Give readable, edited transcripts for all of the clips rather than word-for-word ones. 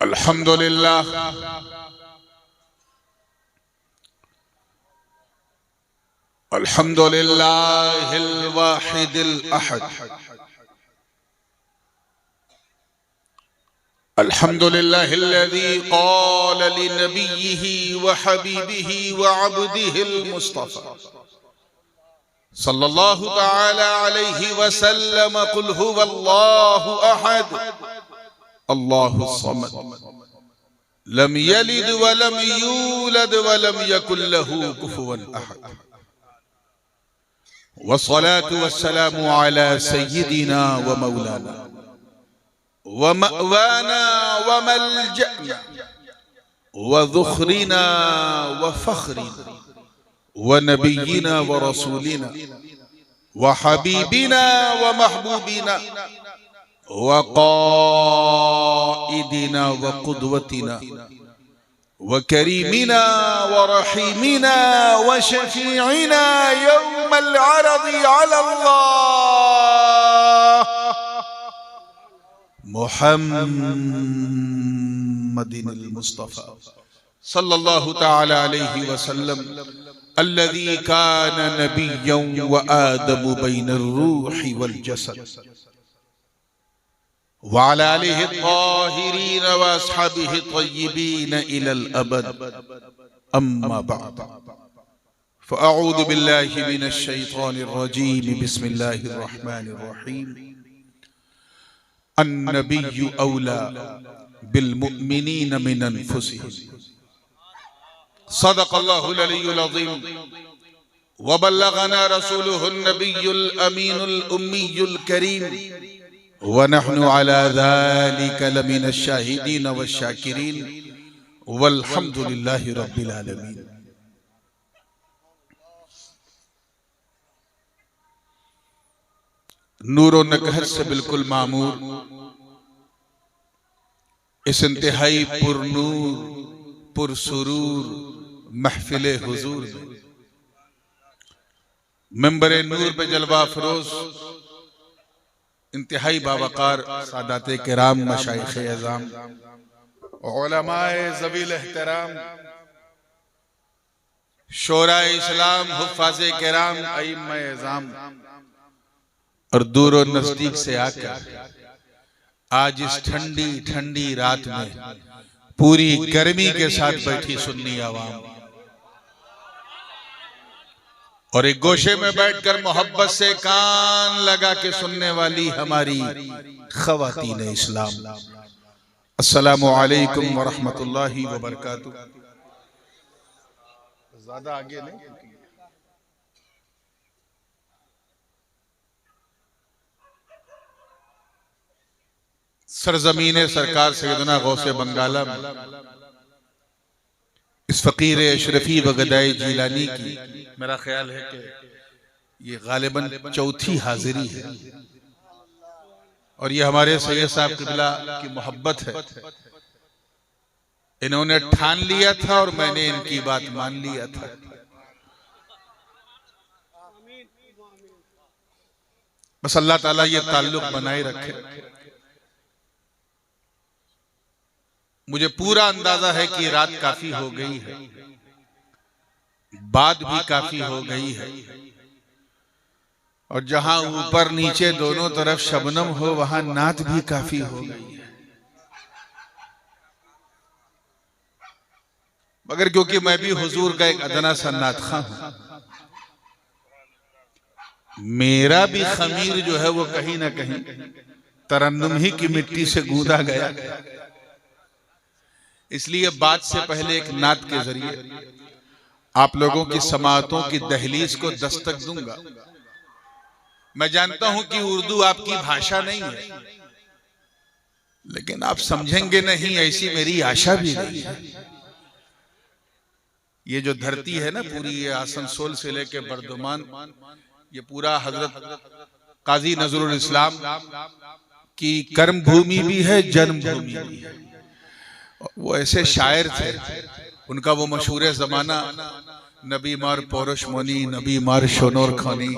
अल्हम्दुलिल्लाह अल्हम्दुलिल्लाहिल वाहिदिल अहद अल्हम्दुलिल्लाहिल्लज़ी क़ाल लिनबिय्यिही व हबीबिही व अब्दिहिल मुस्तफ़ा सल्लल्लाहु तआला अलैहि वसल्लम कुल हुवल्लाहु अहद अल्लाहुस समद लम यलिद व लम यूलद व लम यकुल लहू कुफुवन अहद वस्सलातु वस्सलामु अला सय्यिदिना व मौलाना व मअवाना व मलजअना व ज़ुख़रिना व फ़ख़रिना व नबिय्यिना व रसूलिना व हबीबिना व महबूबिना व क़ाइदिना व क़ुदवतिना व करीमिना व रहीमिना व शफ़ीइना यौमल अरज़ि अलल्लाह मुहम्मदिनिल मुस्तफ़ा सल्लल्लाहु तआला अलैहि वसल्लम अल्लज़ी कान नबिय्यन व आदम बैनर रूहि वल जसद व अला आलिहि त्ताहिरीन व अस्हाबिहि तय्यिबीन इलल अबद अम्मा बअद फ़अऊज़ु बिल्लाहि मिनश शैतानिर रजीम बिस्मिल्लाहिर रहमानिर रहीम अन्नबिय्यु औला बिल मुअ्मिनीन मिन अनफुसिहिम सदक़ल्लाहुल अलियुल अज़ीम व बल्लगना रसूलुहुन नबियुल अमीनुल उम्मियुल करीम व नहनु अला ज़ालिका लमिनश शाहिदीन वश्शाकिरीन वल्हम्दुलिल्लाहि रब्बिल आलमीन। नूर व नकहत से बिल्कुल मामूर इस इंतहाई पुरनूर पुरसुरूर महफिल हुजूर में मिंबरे नूर पे जलवा फरोज इंतहाई बावकार सादाते किराम मशाइख़े अज़ाम उलमाए ज़वील एहतराम शोराए इस्लाम हुफ़्फ़ाज़े किराम अइम्माए अज़ाम और दूर और नजदीक से आकर आज इस ठंडी ठंडी रात में पूरी गर्मी के साथ बैठी सुन्नी आवाम और एक गोशे में बैठकर मोहब्बत से कान लगा के सुनने वाली हमारी ख़वातीन इस्लाम, अस्सलामु अलैकुम व रहमतुल्लाहि व बरकातुहू। ज़्यादा आगे नहीं, सरजमीन सरकार सैयदना गौसे बंगाला में इस फकीर अशरफी व गदाई जीलानी की मेरा ख्याल है कि ये गालिबन चौथी हाजिरी है और ये हमारे सैयद साहब क़िबला की मोहब्बत है। इन्होंने ठान लिया था और मैंने इनकी बात मान लिया था। बस अल्लाह ताला ये ताल्लुक बनाए रखे। मुझे पूरा अंदाजा है कि रात काफी हो गई है, बात भी काफी हो गई है और जहां ऊपर नीचे दोनों तरफ शबनम हो वहां नात भी काफी हो गई है। मगर क्योंकि मैं भी हुजूर का एक अदना सा नातख़्वां हूं, मेरा भी खमीर जो है वो कहीं ना कहीं तरन्नुम ही की मिट्टी से गूंदा गया। इसलिए बात से पहले एक नात के जरिए आप लोगों की समाअतों की दहलीज को दस्तक दूंगा। मैं जानता हूं कि उर्दू आपकी भाषा नहीं है, लेकिन आप समझेंगे नहीं ऐसी मेरी आशा भी नहीं है। ये जो धरती है ना पूरी, ये आसनसोल से लेके बर्दुमान, ये पूरा हजरत काजी नजरुल इस्लाम की कर्म भूमि भी है, जन्म भूमि भी है। वो ऐसे शायर थे, उनका वो मशहूर जमाना नबी मार पौरुष मोनी, नबी मार शोनोर खानी,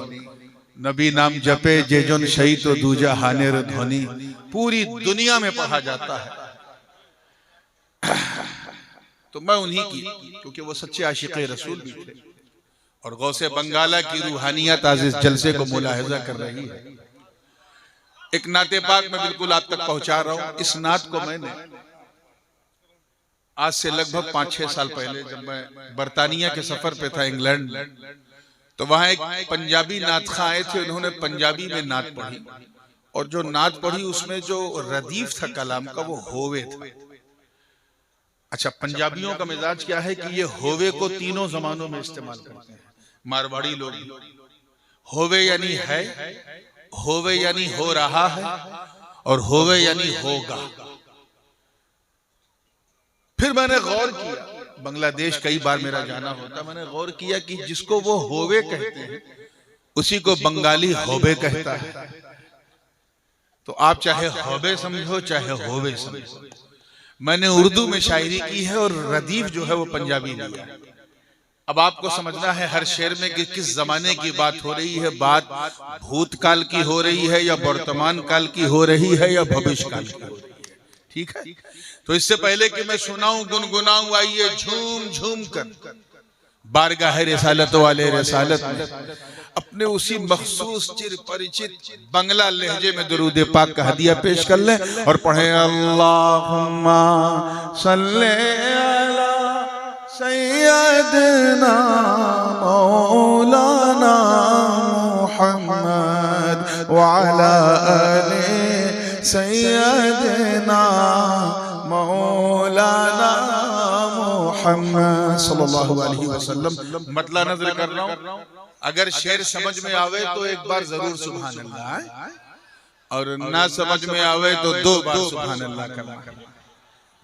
नबी नाम जपे जेजुन शहीद तो दूजा हानेर ध्वनि, पूरी दुनिया में पढ़ा जाता है। तो मैं उन्हीं की, क्योंकि वो सच्चे आशिक़े रसूल भी थे और गौसे बंगाला की रूहानियत आज इस जलसे को मुलाहिजा कर रही है। एक नाते पाक मैं बिल्कुल आप तक पहुंचा रहा हूं। इस नात को मैंने आज से लगभग 5-6 साल पहले, जब मैं बरतानिया के सफर पे था इंग्लैंड, तो वहां एक पंजाबी नातखा आए थे। उन्होंने पंजाबी में नात पढ़ी और जो नात पढ़ी उसमें जो रदीफ था कलाम का वो होवे था। अच्छा, पंजाबियों का मिजाज क्या है कि ये होवे को तीनों जमानों में इस्तेमाल करते हैं। मारवाड़ी लोग होवे यानी है, होवे यानी हो रहा है और होवे यानी होगा। फिर मैंने गौर किया, बांग्लादेश कई बार मेरा जाना होता, मैंने गौर किया कि जिसको वो होवे कहते हैं उसी को बंगाली होबे कहता है। तो आप चाहे होबे समझो चाहे होवे समझो। मैंने उर्दू में शायरी की है और रदीफ जो है वो पंजाबी लिया है। अब आपको समझना है हर शेर में कि किस जमाने की बात हो रही है, बात भूतकाल की हो रही है या वर्तमान काल की हो रही है या भविष्य काल की हो रही है। ठीक है, तो इससे पहले कि मैं सुनाऊं गुनगुनाऊं, आइए झूम झूम कर बारगाह रिसालत वाले रिसालत में अपने उसी मखसूस चिर परिचित बंगला लहजे में दुरूद पाक का हदिया पेश कर लें और पढ़े अल्लाहुम्मा सल्ले अला सय्यदना मौलाना मुहम्मद व अला आले सय्यदना मौलाना मुहम्मद सल्लल्लाहु अलैहि वसल्लम। मतलब नजर कर रहा हूं, अगर शेर समझ में आवे तो एक बार जरूर सुभान अल्लाह और ना समझ में आवे तो 2 बार सुभान अल्लाह करना,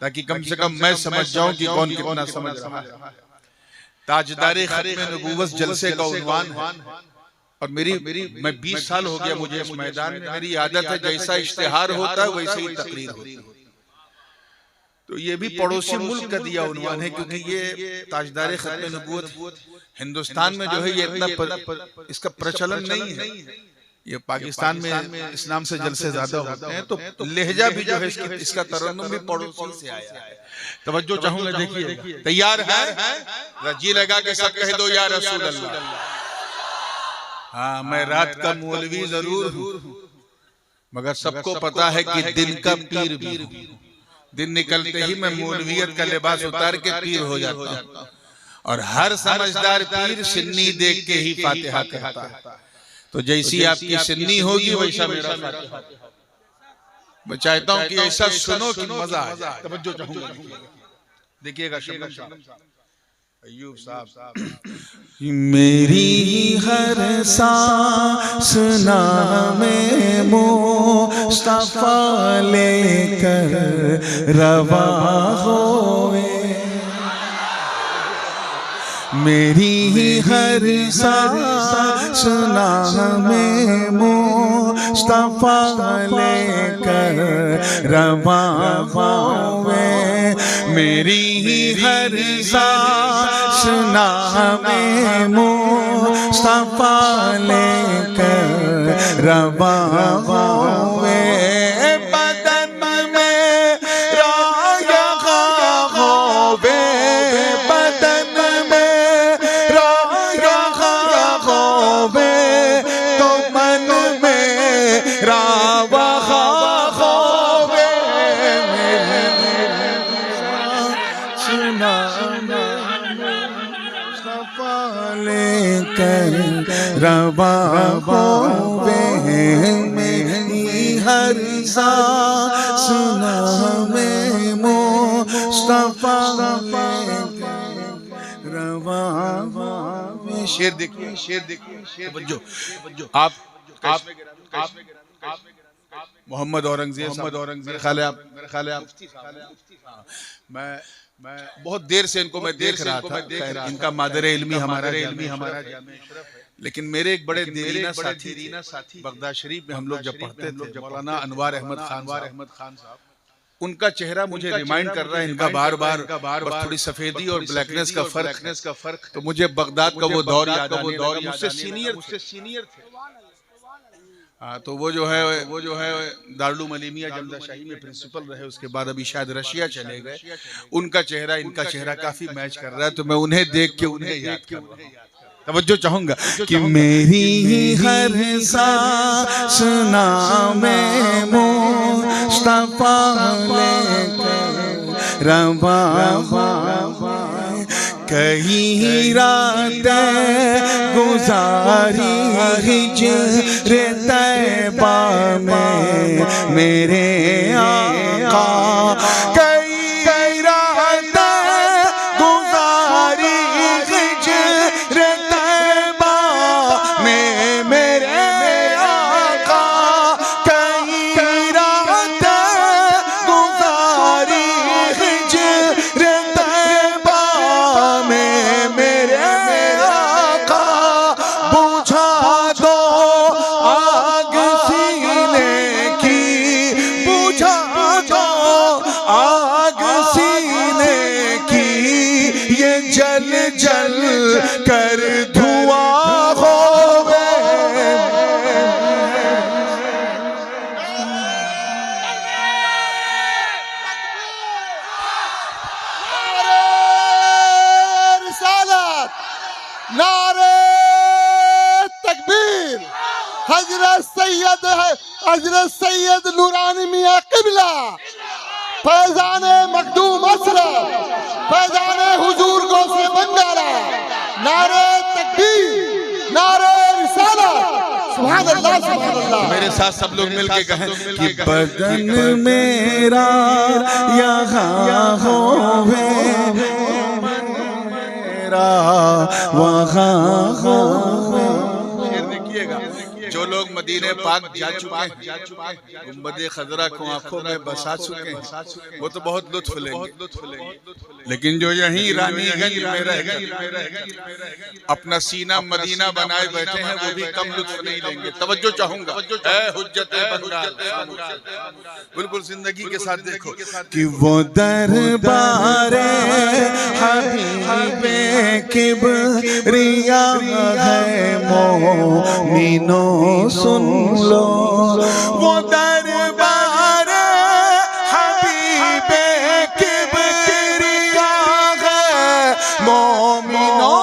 ताकि कम से कम मैं समझ जाऊं कि कौन कितना समझ रहा है। ताजदारे खत्म नबूवत जलसे का उन्वान है और मैं 20 साल हो गया मुझे इस मैदान में। मेरी आदत है जैसा इश्तिहार होता है वैसे ही तकरीर होती है। तो ये भी पड़ोसी मुल्क का दिया उन्वान है, क्योंकि ये ताजदारे खत्म नबूवत हिंदुस्तान में जो है ये इतना इसका प्रचलन नहीं है। ये पाकिस्तान में इस नाम से जलसे ज्यादा होते हैं, तो लहजा भी जो है इसका तरन्नुम भी पड़ोसी से आया है। तवज्जो चाहूंगा, देखिए तैयार है, जी लगा के सब कह दो या रसूल अल्लाह। हाँ, मैं रात का मौलवी जरूर हूँ, मगर सबको पता है कि दिन का पीर भी हूँ। दिन निकलते ही मैं मौलवियत का लिबास उतार के पीर हो जाता हूँ और हर समझदार पीर सिन्नी देख के ही फातिहा कहता है। तो जैसी आपकी सिन्नी होगी वैसा मेरा फातिहा। मैं चाहता हूं कि ऐसा सुनो कि मजा आ जाए। तवज्जो चाहूंगा, देखिएगा अय्यूब साहब। मेरी हर सांस नामे मुस्तफा लेकर रवा होए, मेरी हर सांस नामे मुस्तफा लेकर रवा होए, मेरी हर सांस नामे मुस्तफा लेकर रवा होए, बदन में राया होवे, बदन में राया होवे, तो मन में रावा होवे, रवा होवे, मेरी हर सांस में मुस्तफा रवा होवे। शेर देखिए, शेर देखिए, आप मोहम्मद औरंगजेब मेरे ख्याल है मैं बहुत देर से इनको मैं देख रहा था। इनका मादरे इल्मी हमारा, लेकिन मेरे एक बड़े देरीना साथी बगदाद शरीफ में हम लोग जब पढ़ते थे, मौलाना अनवार अहमद खान साहब, उनका चेहरा मुझे रिमाइंड कर रहा है इनका बार बार थोड़ी सफेदी और ब्लैकनेस का फर्क। तो मुझे बगदाद का वो दौर याद, वो दौर मुझसे सीनियर थे। हाँ, तो वो जो है दारुल मलीमिया जमदा शाही में प्रिंसिपल रहे, उसके बाद अभी शायद रशिया चले गए। उनका चेहरा इनका चेहरा काफी मैच कर रहा है, तो मैं उन्हें देख के उन्हें याद कर रहा हूं। तवज्जो चाहूंगा कि मेरी ही हर सांस नामे मुस्तफा लेकर रवा कहीं रातें गुजारी हिज्र तैबा में मेरे आका, कई रातें गुजारी हिज्र तैबा में मेरे आका, कई रातें गुजारी हिज्र तैबा में मेरे आका, बुझा दो आग सीने की, बुझा दो आग सीने की, ये जल जल कर धुआं हो गए। रिसालत, नारे तकबीर। हजरत सैयद नूरानी मियां किबला, फैजान मखदूम असरफ, फैजान हुजूर गौसे बंगारा, नारे तकबीर, नारे रिसालत, सुभान अल्लाह सुभान अल्लाह। मेरे साथ सब लोग मिलके कहें कि बदन मेरा यहाँ होवे, मेरा वहाँ होवे। शेर देखिएगा, जो लोग मदीने पाक जा चुके हैं, गुंबद खजरा को आंखों में बसा चुके हैं, वो तो बहुत लुत्फ लेंगे। लेकिन जो यहीं रानीगंज में रह गए, अपना सीना मदीना बनाए बैठे हैं, वो भी कम लुत्फ नहीं लेंगे। तवज्जो चाहूंगा, ऐ हुज्जत बंगाल, बिल्कुल जिंदगी के साथ देखो कि वो दरबारे हबीबे किबरिया है मोमिनो सुन लो, वो दरबार हबीबे किबरिया है मोमिनो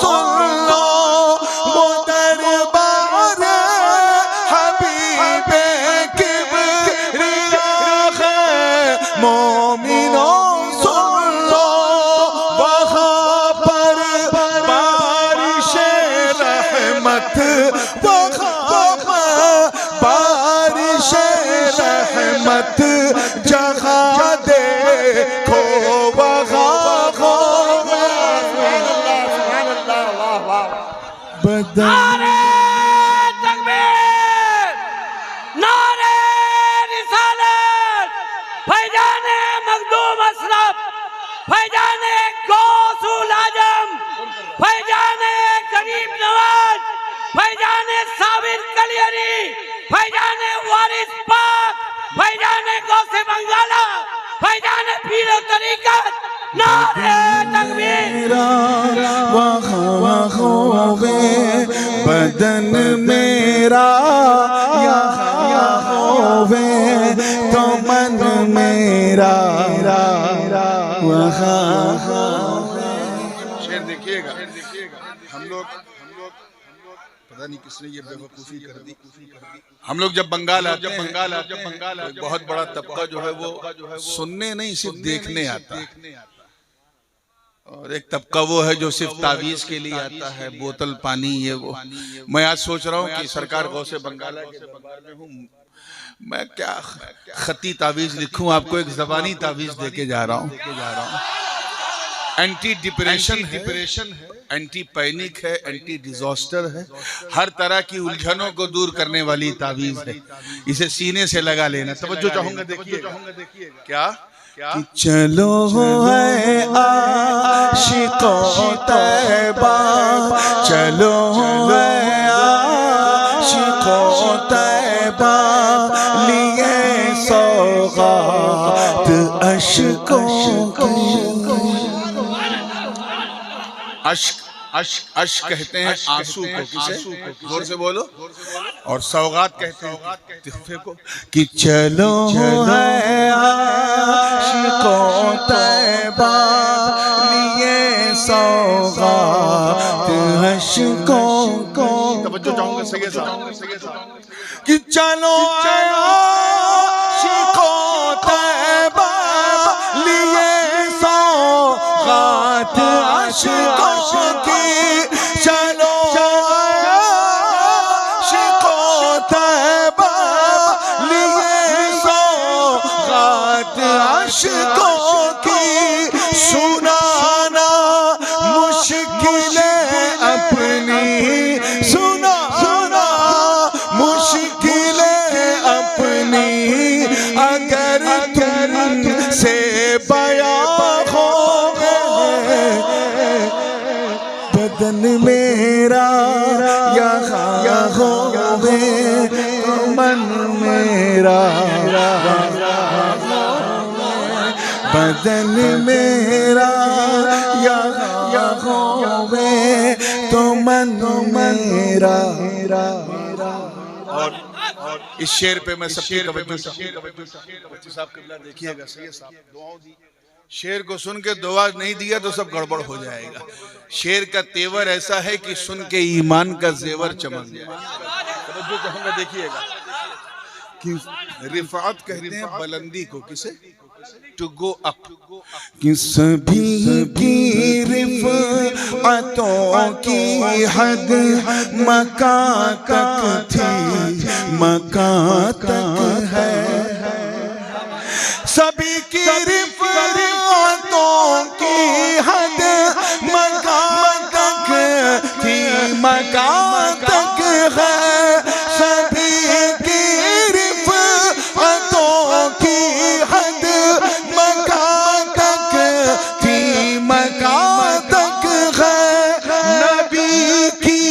सुन लो, वो दरबार हबीबे किबरिया है मोमिनो सुन लो, वहाँ पर बारिश रहमत, बारिश रहमत जहाँ देखो वहाँ हो नारे तकबीर, नारे रिसालत, फैजाने मखदूम असरफ, फैजाने गौसुल आजम, फैजाने गरीब नवाज, फैजाने साबिर कलियरी, फैजाने वारिस पाक, फैजाने गौसे बंगाला, फैजाने पीर तरीकत, नारे तकबीर। वहाँ होवे बदन मेरा यहाँ होवे, तो मन मेरा वहाँ होवे। शेर देखिएगा, हम लोग पता नहीं किसने ये बेवकूफी कर दी। हम लोग जब बंगाल आते हैं, बहुत बड़ा तबका जो है वो सुनने नहीं सिर्फ देखने आता है, और एक तबका वो है जो सिर्फ तावीज के लिए आता है, बोतल पानी ये वो। मैं आज सोच रहा हूँ कि सरकार गौसे बंगाला के दरबार में हूँ, मैं क्या खती तावीज लिखूं आपको, एक जबानी तावीज देके जा रहा हूँ। एंटी डिप्रेशन है, एंटी पैनिक है, एंटी डिजास्टर है, हर तरह की उलझनों को दूर करने वाली तावीज है। इसे सीने से लगा लेना। तवज्जो चाहूंगा, देखिए क्या कि चलो है आशिकों तैबा, चलो है आशिकों तैबा, लिए सौगात अश्कों की। अश्क अश्क अश्क कहते हैं आंसू को, किसे? जोर से बोलो। और सौगात कहते हैं तोहफे को। कि चलो है आशिकों तैबा लिए सौगात अश्कों को। तवज्जो चाहूंगा सही साहब। कि चलो है आशिकों तैबा लिए सौगात अश्कों की। चलो आशिकों तैबा लिए सौगात अश्कों की। सुनाना मुश्किल अपनी, सुनाना मुश्किल अपनी, अगर तुमसे बयां हो बदन मेरा यहाँ होवे तो मन मेरा, बदन मेरा यहाँ होवे तो मन मेरा। और इस शेर पे मैं सबकी तवज्जो साहब किबला देखिएगा सही साहब। दुआओं दी, शेर को सुन के दुआ नहीं दिया तो सब गड़बड़ हो जाएगा। शेर का तेवर ऐसा है कि सुन के ईमान का जेवर चमक जाएगा। तवज्जो चाहूंगा देखिएगा कि रिफात कहते हैं बुलंदी को, किसे? To go up. कि सभी की रिफातों की हद मकां तक थी, मकां तक है। सभी की रिफातों की हद मकां तक थी, मकां तक है। सभी की रिफातों की हद मकां तक थी, मकां तक है। नबी की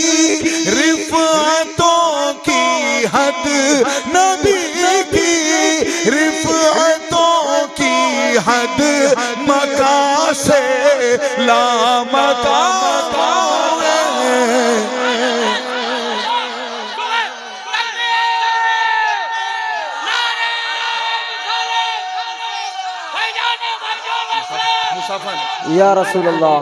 रिफातों की हद, नबी की रिफातों की हद मकां से लामकां है। या रसूल अल्लाह।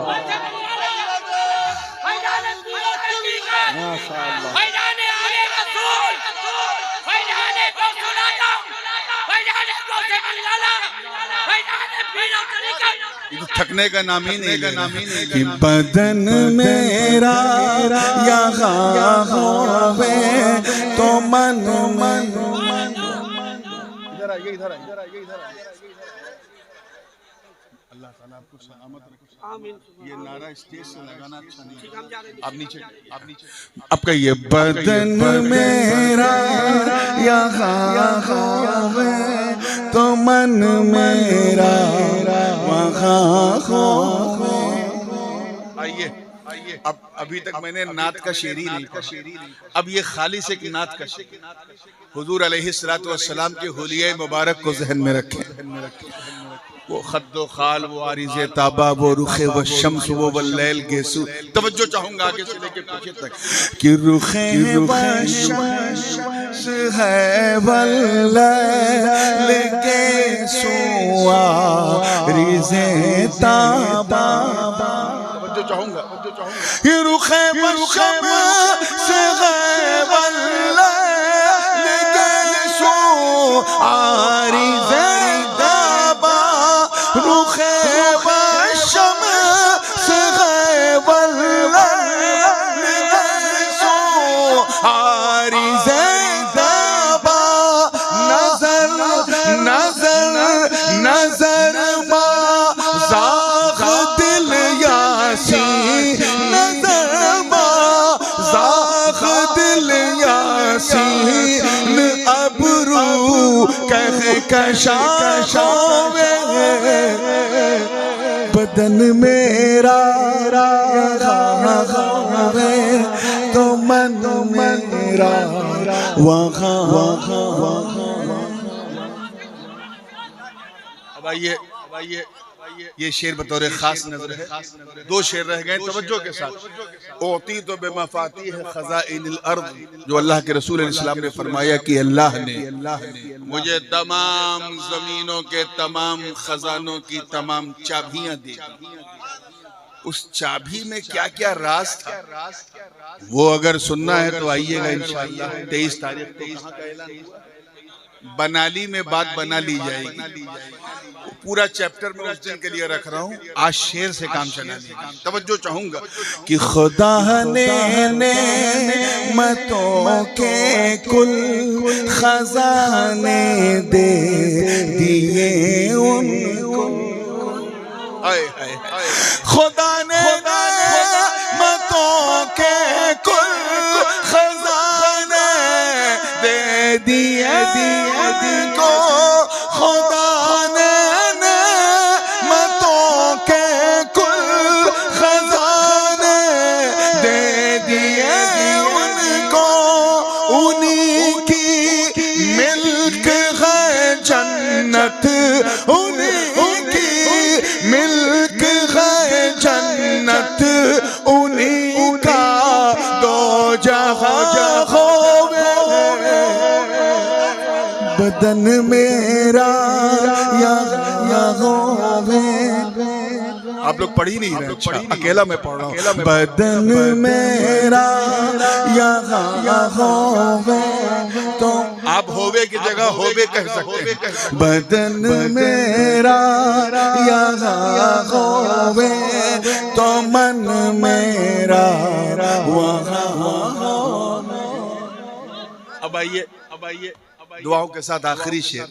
थकने का नाम ही नहीं कि बदन मेरा यहाँ होवे तो मन मन। इधर आइए, इधर आइए, इधर आइए, इधर आइए। अल्लाह ताला आपको सलामत रखे। आमीन। ये नारा स्टेज से लगाना अच्छा नहीं है। आप नीचे, आप नीचे। अब कहिए बदन मेरा यहाँ होवे तो मन मेरा वहाँ होवे। आइए आइए। अब अभी तक मैंने नात का शेर ही नहीं पढ़ा, अब ये खालिस एक नात का शेर। हुजूर अलैहिस्सलातु वस्सलाम के हुलिया मुबारक को जहन में रखें। वो खद्दो खाल, वो आरिज़े ताबा, वो रुखे व शम्स, वो वल्लैल गेसु। तवज्जो चाहूंगा आगे से लेके पीछे तक कि रुखे व शम्स है वल्लैल गेसु आरिज़े ताबा। तवज्जो चाहूंगा कि रुखे व शम्स है वल्लैल गेसु आरिज़े रुखे व शम्स है वल्लैल गेसु आरिज़े ताबा। नजर नजर नजर मा ज़ाग़ दिल यासी, नजर मा ज़ाग़ दिल यासी। अबरू कह कशा बदन मेरा यहाँ होवे तो मन मेरा वहाँ। अब आइए ये शेर बतौर खास नजर है। दो शेर रह गए तवज्जो के साथ। ओती तो बेमफाती है खज़ाइनिल अर्द, जो अल्लाह के रसूल इस्लाम ने फरमाया कि अल्लाह ने मुझे तमाम जमीनों के तमाम खजानों की तमाम चाबियां दी। उस चाबी में क्या क्या राज था, वो अगर सुनना है तो आइएगा इंशाअल्लाह 23 तारीख को। कहाँ का ऐलान हुआ? बनाली में बात बना ली जाएगी। पूरा चैप्टर में उस दिन के लिए रख रहा हूँ, आज शेर से काम चला लीजिए। तवज्जो चाहूंगा कि खुदा ने मतों के कुल खजाने दे दिए उनको। खुदा ने मतों के कुल खजाने दे दिए उनको। खुदा ने मतों के कुल खजाने दे दिए उनको। उन्हीं की मिल्क है जन्नत, उन्हीं की मिल्क है जन्नत, उन्हीं का दो जहां होवे। बदन मेरा या होवे। आप लोग पढ़ ही नहीं रहे, अच्छा अकेला मैं पढ़ रहा हूँ। बदन मेरा यहाँ होवे, तो आप होवे की जगह होवे कह सकते हैं। बदन मेरा यहाँ होवे, तो मन मेरा वहाँ होवे। अब आइए दुआओं के साथ आखिरी शेर।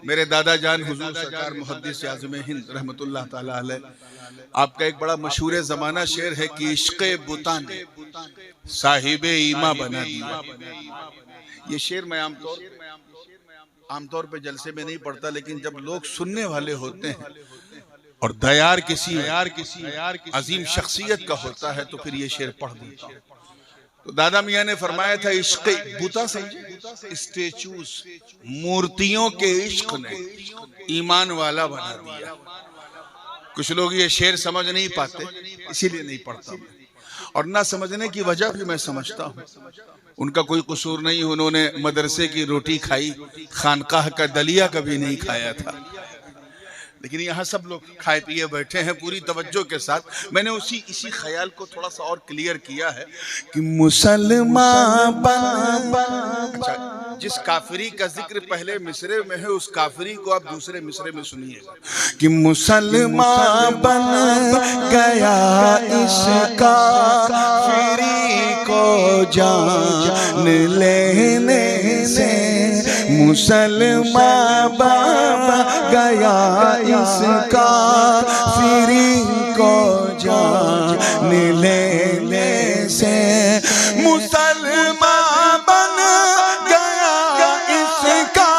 मेरे दादा जान हुजूर सरकार मुहद्दिस आज़म हिंद रहमतुल्लाह ताला अलैह, आपका एक बड़ा मशहूर ज़माना शेर है कि इश्क़े बुता ने साहिबे ईमा बना दिया। ये शेर मैं आमतौर पे जलसे में नहीं पढ़ता, लेकिन जब लोग सुनने वाले होते हैं और दयार किसी अजीम शख्सियत का होता है तो फिर ये शेर पढ़ देता हूँ। तो दादा मियाँ ने फरमाया था, इश्क़ बुता समझे, स्टेचूज मूर्तियों के इश्क ने ईमान वाला बना दिया। कुछ लोग ये शेर समझ नहीं पाते, इसीलिए नहीं पढ़ता मैं, और ना समझने की वजह भी मैं समझता हूँ। उनका कोई कसूर नहीं, उन्होंने मदरसे की रोटी खाई, खानकाह का दलिया कभी नहीं खाया था। लेकिन यहाँ सब लोग खाए पिए बैठे हैं पूरी तवज्जो के साथ। मैंने इसी ख्याल को थोड़ा सा और क्लियर किया है कि मुसलमान अच्छा, जिस काफिरी का जिक्र पहले मिसरे में है, उस काफिरी को आप दूसरे मिसरे में सुनिएगा कि मुसलमान बन गया इस काफिरी को जान लेने से। मुसलमान बन गया इसका फिरी को जान लेने से। मुसलमान बन गया इसका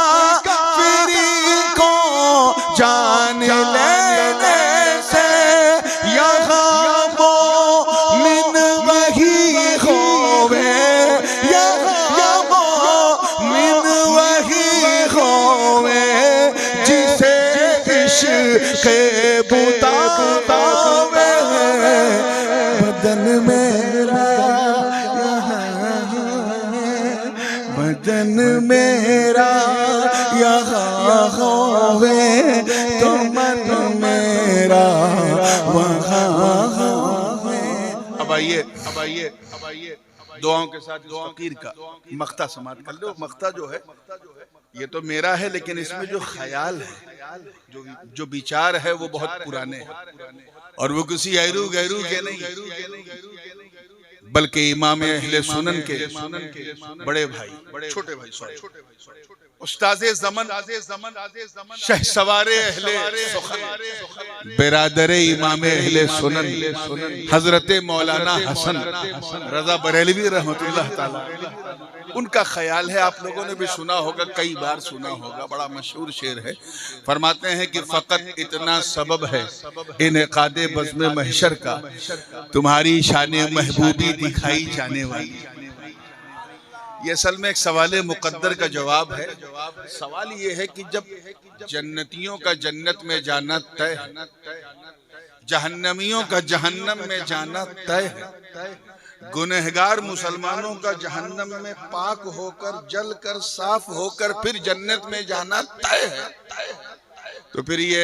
फिरी को जान लेने से। यहाँ मोमिन वही होवे, यहाँ मोमिन वही होवे जिसे इश्क़े बुता पावे। बदन मेरा बदन मेरा यहाँ होवे, तो मन मेरा वहाँ होवे। अब आइए दुआओं के साथ इस फकीर का मख्ता समाप्त कर लो। मख्ता जो है ये तो मेरा है, लेकिन इसमें जो ख्याल है, जो विचार है, वो बहुत पुराने हैं और वो किसी गैरू के नहीं, बल्कि इमाम अहले सुनन के बड़े भाई, छोटे भाई उस्ताज़े ज़मन शहसवारे अहले सुखन बिरादरे इमाम अहले सुनन हजरत मौलाना हसन रजा बरेलवी रहमतुल्लाह ताला, उनका ख्याल है। आप लोगों ने भी सुना होगा, कई बार सुना होगा, बड़ा मशहूर शेर है। फरमाते हैं कि फ़कत इतना सबब है इनेक़ादे बज़्म महशर का, तुम्हारी शान महबूबी दिखाई जाने वाली। ये असल में एक सवाल मुकद्दर का जवाब है। सवाल ये है कि जब जन्नतियों का जन्नत में जाना तय है, जहन्नमियों का जहन्नम में जाना तय है, गुनहगार मुसलमानों का जहन्नम में पाक होकर जलकर साफ होकर फिर जन्नत में जाना तय है, तो फिर ये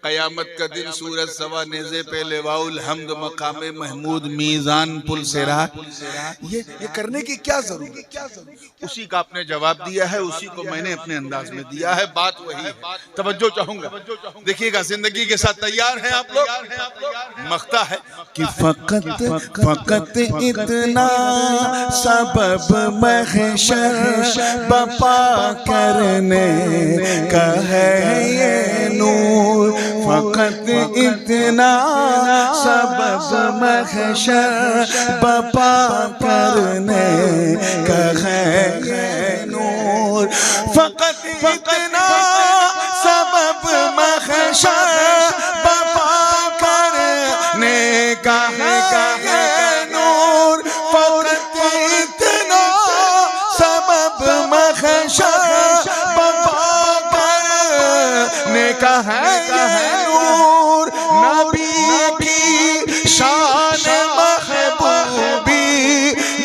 कयामत का दिन सूरज सवा नेज़े पे लेवाउल हम्द मकामे महमूद मीज़ान पुल सेरा, ये करने की क्या जरूरत? उसी का आपने जवाब दिया है, उसी को मैंने अपने अंदाज में दिया है। बात वही है। तवज्जो चाहूंगा, देखिएगा, जिंदगी के साथ तैयार हैं आप लोग? मख्ता है कि फकत इतना सबब महशर बपा करने का है ये नूर, फकत इतना सबब महशर बपा करने का है ये नूर, फकत इतना सबब महशर बपा करने का है ये नूर, फकत इतना सबब महशर बपा करने का है ये नूर, नबी की शान महबूबी,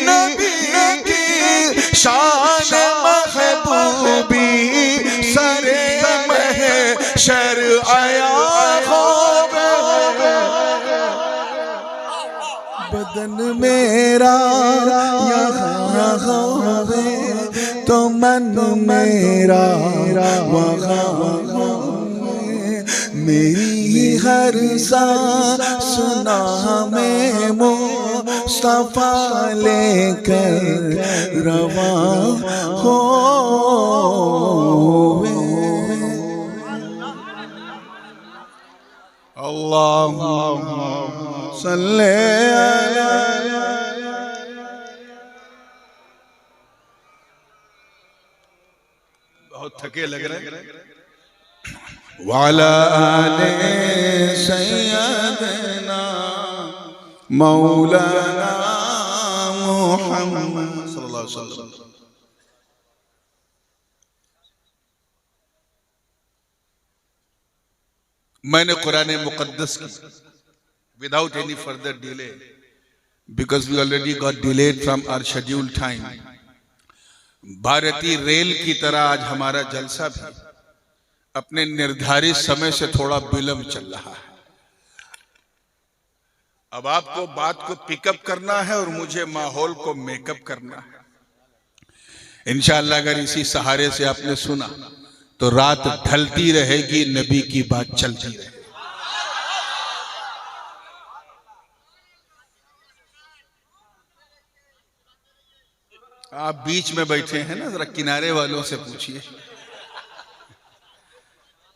नबी की शान महबूबी सरे महशर आया होवे, बदन मेरा यहाँ होवे तो मन मेरा वहाँ होवे, मेरी हर सांस सुना में मुस्तफा लेकर रवा होवे। अल्लाहुम्मा सल्ले अला बहुत थके लग रहे हैं। वाला आले सय्यदना मौलाना मुहम्मद सल्लल्लाहु अलैहि वसल्लम। मैंने कुरान मुकद्दस की without any further delay, because we already got delayed from our schedule time, भारतीय रेल की तरह आज हमारा जलसा भी अपने निर्धारित समय से थोड़ा विलंब चल रहा है। अब आपको बात को पिकअप करना है और मुझे माहौल को मेकअप करना है। इंशाअल्लाह अगर इसी सहारे से आपने सुना तो रात ढलती रहेगी, नबी की बात चलती रहेगी। आप बीच में बैठे हैं ना, जरा किनारे वालों से पूछिए।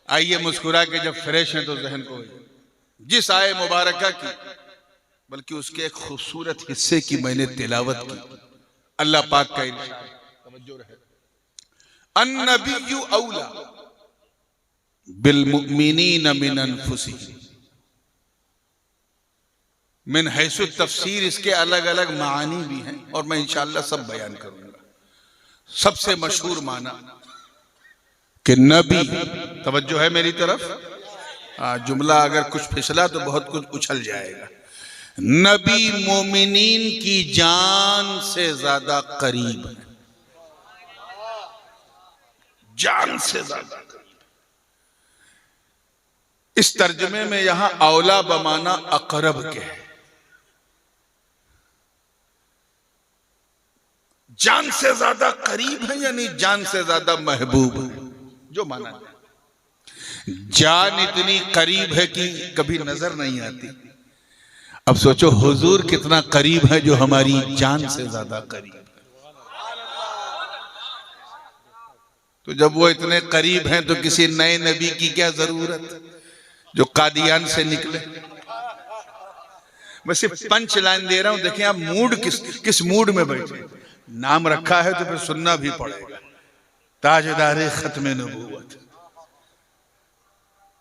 आइए मुस्कुरा के जब फ्रेश हैं तो जहन को जिस आए मुबारका की, बल्कि उसके एक खूबसूरत हिस्से की मैंने तिलावत की। अल्लाह पाक का तवज्जो रहे, अन्नबिय्यु औला बिल मुमिनीन मिन अनफुसिहिम, मिन हैसु तफसीर इसके अलग अलग मानी भी हैं और मैं इंशाअल्लाह सब बयान करूंगा। सबसे मशहूर माना कि नबी, तवज्जो है मेरी तरफ, जुमला अगर कुछ फिसला तो बहुत कुछ उछल जाएगा। नबी मोमिनीन की जान से ज्यादा करीब है, जान से ज्यादा करीब। इस तर्जमे में यहां औला बमाना अकरब के है, जान से ज्यादा करीब है यानी जान से ज्यादा महबूब है। जो माना जान इतनी करीब है कि कभी नजर नहीं आती। अब सोचो हुजूर कितना करीब है जो हमारी जान से ज्यादा करीब है। तो जब वो इतने करीब हैं तो किसी नए नबी की क्या जरूरत जो कादियान से निकले। मैं सिर्फ पंच लाइन दे रहा हूं, देखिए आप मूड किस मूड में बैठे। नाम रखा है तो फिर सुनना भी पड़ेगा। ताजदारे खत्मे नबूवत।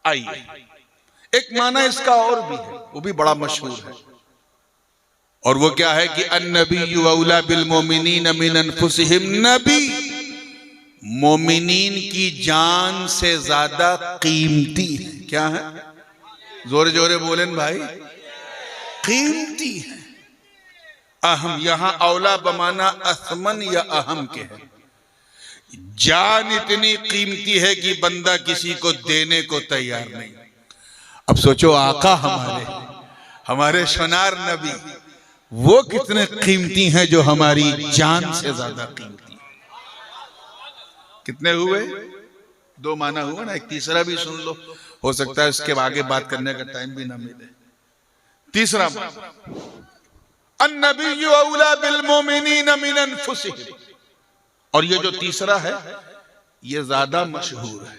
आइए, एक माना इसका और भी है, वो भी बड़ा मशहूर है। और वो क्या है कि अन्नबी औला बिल मोमिनीन मिन अनफुसिहिम, नबी मोमिनीन की जान से ज्यादा कीमती है। क्या है? जोरे जोरे बोलें भाई, कीमती है। अहम, यहां औला बमाना असमन या अहम के है। जान इतनी कीमती है कि बंदा किसी को देने को तैयार नहीं। अब सोचो आका हमारे सोनार नबी वो कितने कीमती हैं जो हमारी जान से ज्यादा कीमती है। कितने हुए? दो माना हुआ ना, एक तीसरा भी सुन लो, हो सकता है इसके आगे बात करने का टाइम भी ना मिले। तीसरा माना, अन्नबी औला बिल मोमिनीन मिन अनफुसिहिम, और ये जो तीसरा है ये ज्यादा मशहूर है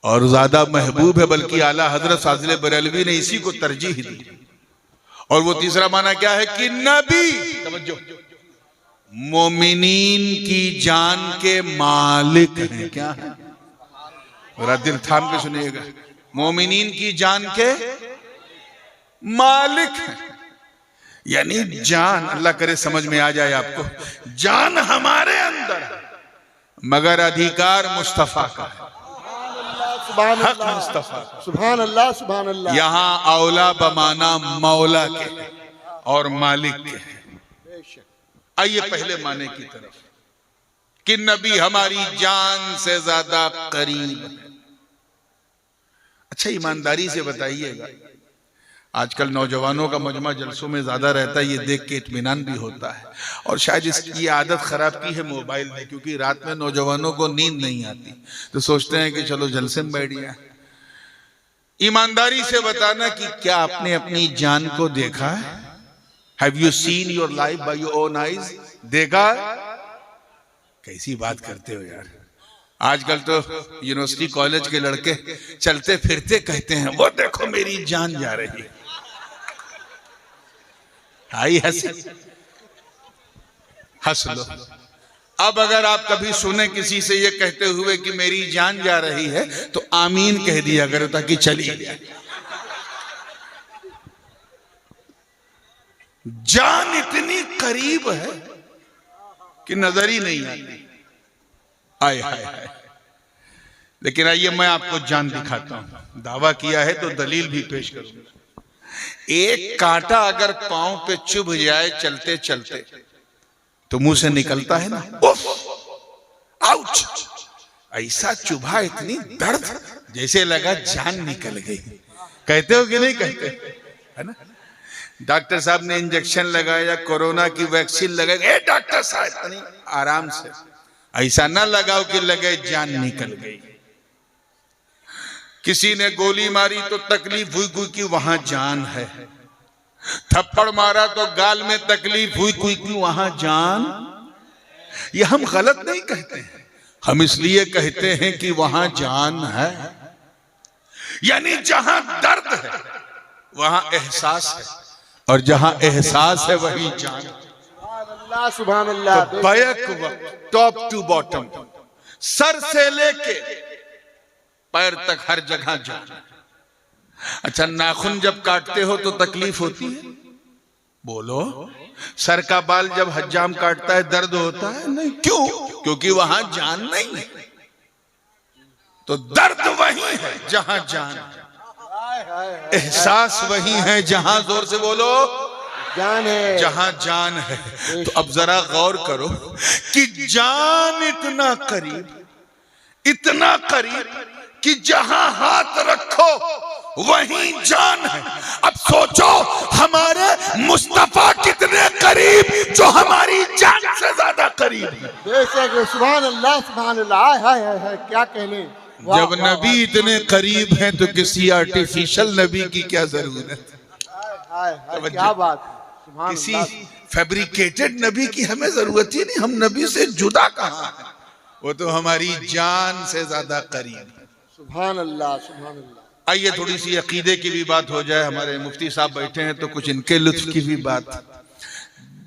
और ज्यादा महबूब है, बल्कि आला हजरत फाजिल बरेलवी ने इसी को तरजीह दी। और वो तीसरा माना क्या है कि नबी, तवज्जो, मोमिनीन की जान के मालिक हैं। क्या है? जरा दिल थाम के सुनिएगा, मोमिनीन की जान के मालिक हैं। यानी जान, अल्लाह करे समझ में आ जाए आपको, जान हमारे अंदर है मगर अधिकार मुस्तफा का है। हक मुस्तफा, सुभान अल्लाह, सुभान अल्लाह। यहां औला बमाना मौला के है और मालिक के है। आइए पहले माने की तरफ कि नबी हमारी जान से ज्यादा करीब है। अच्छा, ईमानदारी से बताइएगा, आजकल नौजवानों का मजमा जलसों में ज्यादा रहता है, ये देख के इत्मीनान भी होता है। और शायद इसकी आदत खराब की है मोबाइल ने, क्योंकि रात में नौजवानों को नींद नहीं आती तो सोचते हैं कि चलो जलसे में बैठ गया। ईमानदारी से बताना कि क्या आपने अपनी जान को देखा है? Have you seen your life by your own eyes? देखा? कैसी बात करते हो यार। आजकल तो यूनिवर्सिटी कॉलेज के लड़के चलते फिरते कहते हैं वो देखो मेरी जान जा रही है। आई हंस लो। अब अगर आप कभी सुने किसी से ये कहते हुए कि मेरी जान जा रही है तो आमीन कह दिया करो ताकि चली जाए। जान इतनी करीब है कि नजर ही नहीं आती। हाय हाय हाय। लेकिन आइए मैं आपको जान दिखाता हूं। दावा किया है तो दलील भी पेश करूंगा। एक कांटा अगर पांव पे चुभ जाए चलते चलते तो मुंह से निकलता है ना, उफ, आउच, ऐसा चुभा, इतनी दर्द, जैसे लगा जान निकल गई। कहते हो कि नहीं कहते? है ना? डॉक्टर साहब ने इंजेक्शन लगाया, कोरोना की वैक्सीन लगाई, ए डॉक्टर साहब आराम से, ऐसा ना लगाओ कि लगे जान निकल गई। किसी ने गोली मारी तो तकलीफ हुई कि वहां जान है। थप्पड़ मारा तो गाल में तकलीफ हुई कि वहां जान। ये हम गलत नहीं कहते हैं, हम इसलिए कहते हैं कि वहां जान है। यानी जहां दर्द है वहां एहसास है, और जहां एहसास है वही जान। अल्लाह, सुभान अल्लाह। तो बैक वक्त टॉप टू बॉटम, सर से लेके पैर तक हर जगह जान। अच्छा, नाखून जब काटते हो तो तकलीफ होती है? बोलो। सर का बाल जब हज्जाम काटता है दर्द होता है? नहीं। क्यों? क्योंकि वहां जान नहीं है। तो दर्द वही है जहां जान है, एहसास वही है जहां, जोर से बोलो, जान है, जहां जान है। तो अब जरा गौर करो कि जान इतना करीब कि जहां हाथ रखो वहीं जान है। अब सोचो हमारे मुस्तफा कितने करीब, जो हमारी जान से ज्यादा करीब है। बेशक, सुभान अल्लाह, सुभान अल्लाह। हाय हाय हाय, क्या कहने। जब नबी इतने करीब हैं तो किसी आर्टिफिशियल नबी की क्या जरूरत? हाय हाय, क्या बात है। किसी फैब्रिकेटेड नबी की हमें जरूरत ही नहीं। हम नबी से जुदा कहां हैं? वो तो हमारी जान से ज्यादा करीब है। सुभान अल्लाह, सुभान अल्लाह। आइए थोड़ी सी अकीदे की भी बात हो जाए। हमारे मुफ्ती साहब बैठे हैं तो कुछ इनके लुत्फ की भी बात।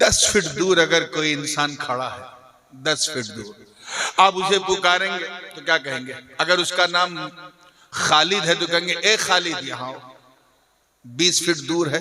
10 फीट दूर अगर कोई इंसान खड़ा है, 10 फीट दूर, आप उसे पुकारेंगे तो क्या कहेंगे? अगर उसका नाम खालिद है तो कहेंगे ए खालिद यहाँ आओ। 20 फीट दूर है,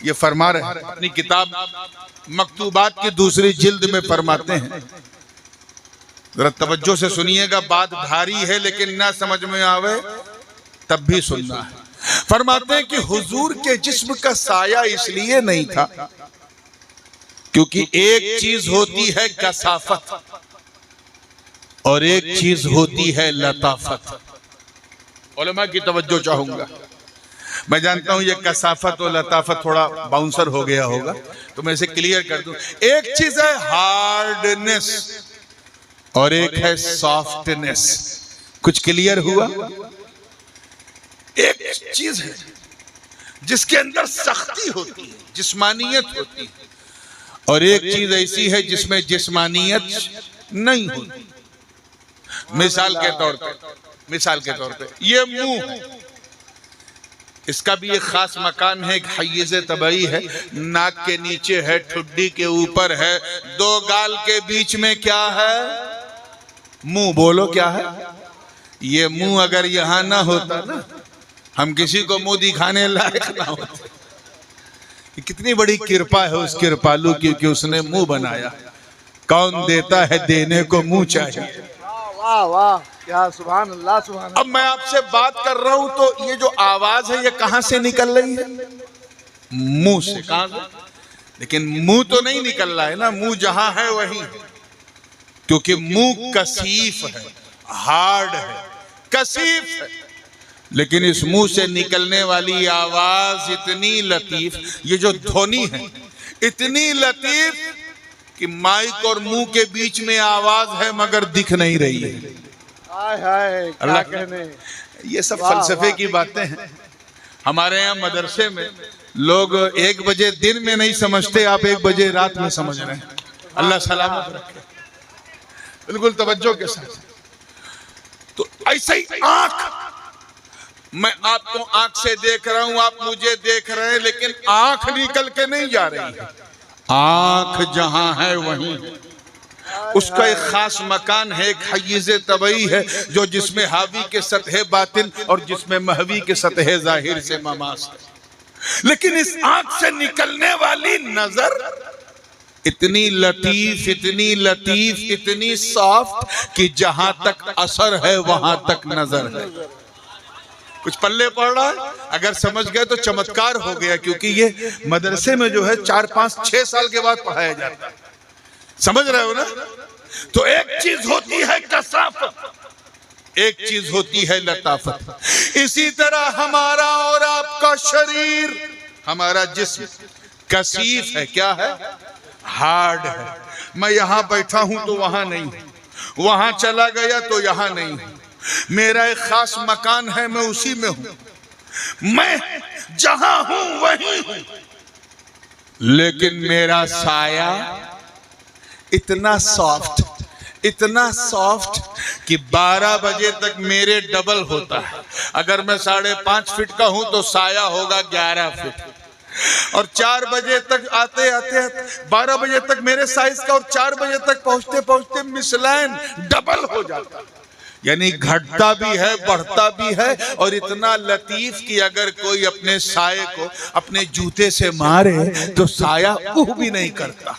ये फरमा रहे हैं, अपनी किताब मकतूबात की दूसरी जिल्द में फरमाते हैं, जरा तवज्जो से सुनिएगा, बात भारी है लेकिन ना समझ में आवे तब भी सुनना है। फरमाते हैं कि हुजूर के जिस्म का साया इसलिए नहीं था क्योंकि एक चीज होती है कसाफत और एक चीज होती है लताफत। उलमा की तवज्जो चाहूंगा। मैं जानता हूं ये कसाफत और लताफत थोड़ा बाउंसर हो गया होगा, तो मैं इसे क्लियर कर दूं। एक चीज है हार्डनेस और एक है सॉफ्टनेस। कुछ क्लियर हुआ? एक चीज है जिसके अंदर सख्ती होती है, जिस्मानियत होती है, और एक चीज ऐसी है जिसमें जिस्मानियत नहीं होती। मिसाल के तौर पे ये मुंह है, इसका भी एक खास मकान है, एक हय्यिज़ तबई है, नाक के नीचे है, ठुड्डी के ऊपर है, दो गाल के बीच में क्या है? मुंह। बोलो क्या है? ये मुंह अगर यहां ना होता ना, हम किसी को मुंह दिखाने लायक ना होते। कितनी बड़ी कृपा है उस कृपालु की कि उसने मुंह बनाया। कौन देता है, देने को मुंह चाहिए। वाह वाह, क्या सुभान अल्लाह, सुभान अब मैं आपसे बात कर रहा हूं तो ये जो आवाज है ये कहां से निकल रही है? मुंह से। कहां से? लेकिन मुंह तो नहीं निकल रहा है ना, मुंह जहां है वहीं, क्योंकि मुंह कसीफ है, हार्ड है, कसीफ है। लेकिन इस मुंह से निकलने वाली आवाज इतनी लतीफ, ये जो ध्वनि है इतनी लतीफ कि माइक और मुंह के बीच में आवाज है मगर दिख नहीं रही है। हाय हाय, क्या कहने। ये सब फलसफे की बातें हैं। हमारे यहाँ मदरसे में लोग 1 बजे दिन में नहीं समझते, आप 1 बजे रात में समझ रहे हैं। अल्लाह सलामत रखे। बिल्कुल तवज्जो के साथ। तो ऐसे ही आंख, मैं आपको आंख से देख रहा हूं, आप मुझे देख रहे हैं, लेकिन आंख निकल के नहीं जा रही है। आंख जहां है वहीं है। उसका एक खास मकान है, एक हय्यिज़ तबई है, जो जिसमें हावी के सतह बातिन और जिसमें महवी के सतह जाहिर से ममास है। लेकिन इस आंख से निकलने वाली नजर इतनी लतीफ, इतनी लतीफ, इतनी सॉफ्ट कि जहां तक असर है वहां तक नजर है। कुछ पल्ले पड़ रहा है? अगर समझ गए तो चमत्कार हो गया, क्योंकि ये मदरसे में जो है 4, 5, 6 साल के बाद पढ़ाया जाता है। समझ रहे हो ना? तो एक चीज होती है कसाफत, एक चीज होती है लताफत। इसी तरह हमारा और आपका शरीर, हमारा जिस्म कसीफ है। क्या है? हार्ड है। मैं यहां बैठा हूं तो वहां नहीं, वहां चला गया तो यहां नहीं। मेरा एक खास मकान है, मैं उसी में हूं, मैं जहां हूं वहीं हूं। लेकिन मेरा साया इतना सॉफ्ट, इतना सॉफ्ट कि 12 बजे तक मेरे डबल होता है। अगर मैं 5.5 फीट का हूं तो साया होगा 11 फीट, और 4 बजे तक आते आते 12 बजे तक मेरे साइज का, और 4 बजे तक पहुंचते पहुंचते मिसलाइन डबल हो जाता है। यानी घटता भी है, बढ़ता भी है, और इतना लतीफ कि अगर कोई अपने साये को अपने जूते से मारे तो साया ऊह भी नहीं करता।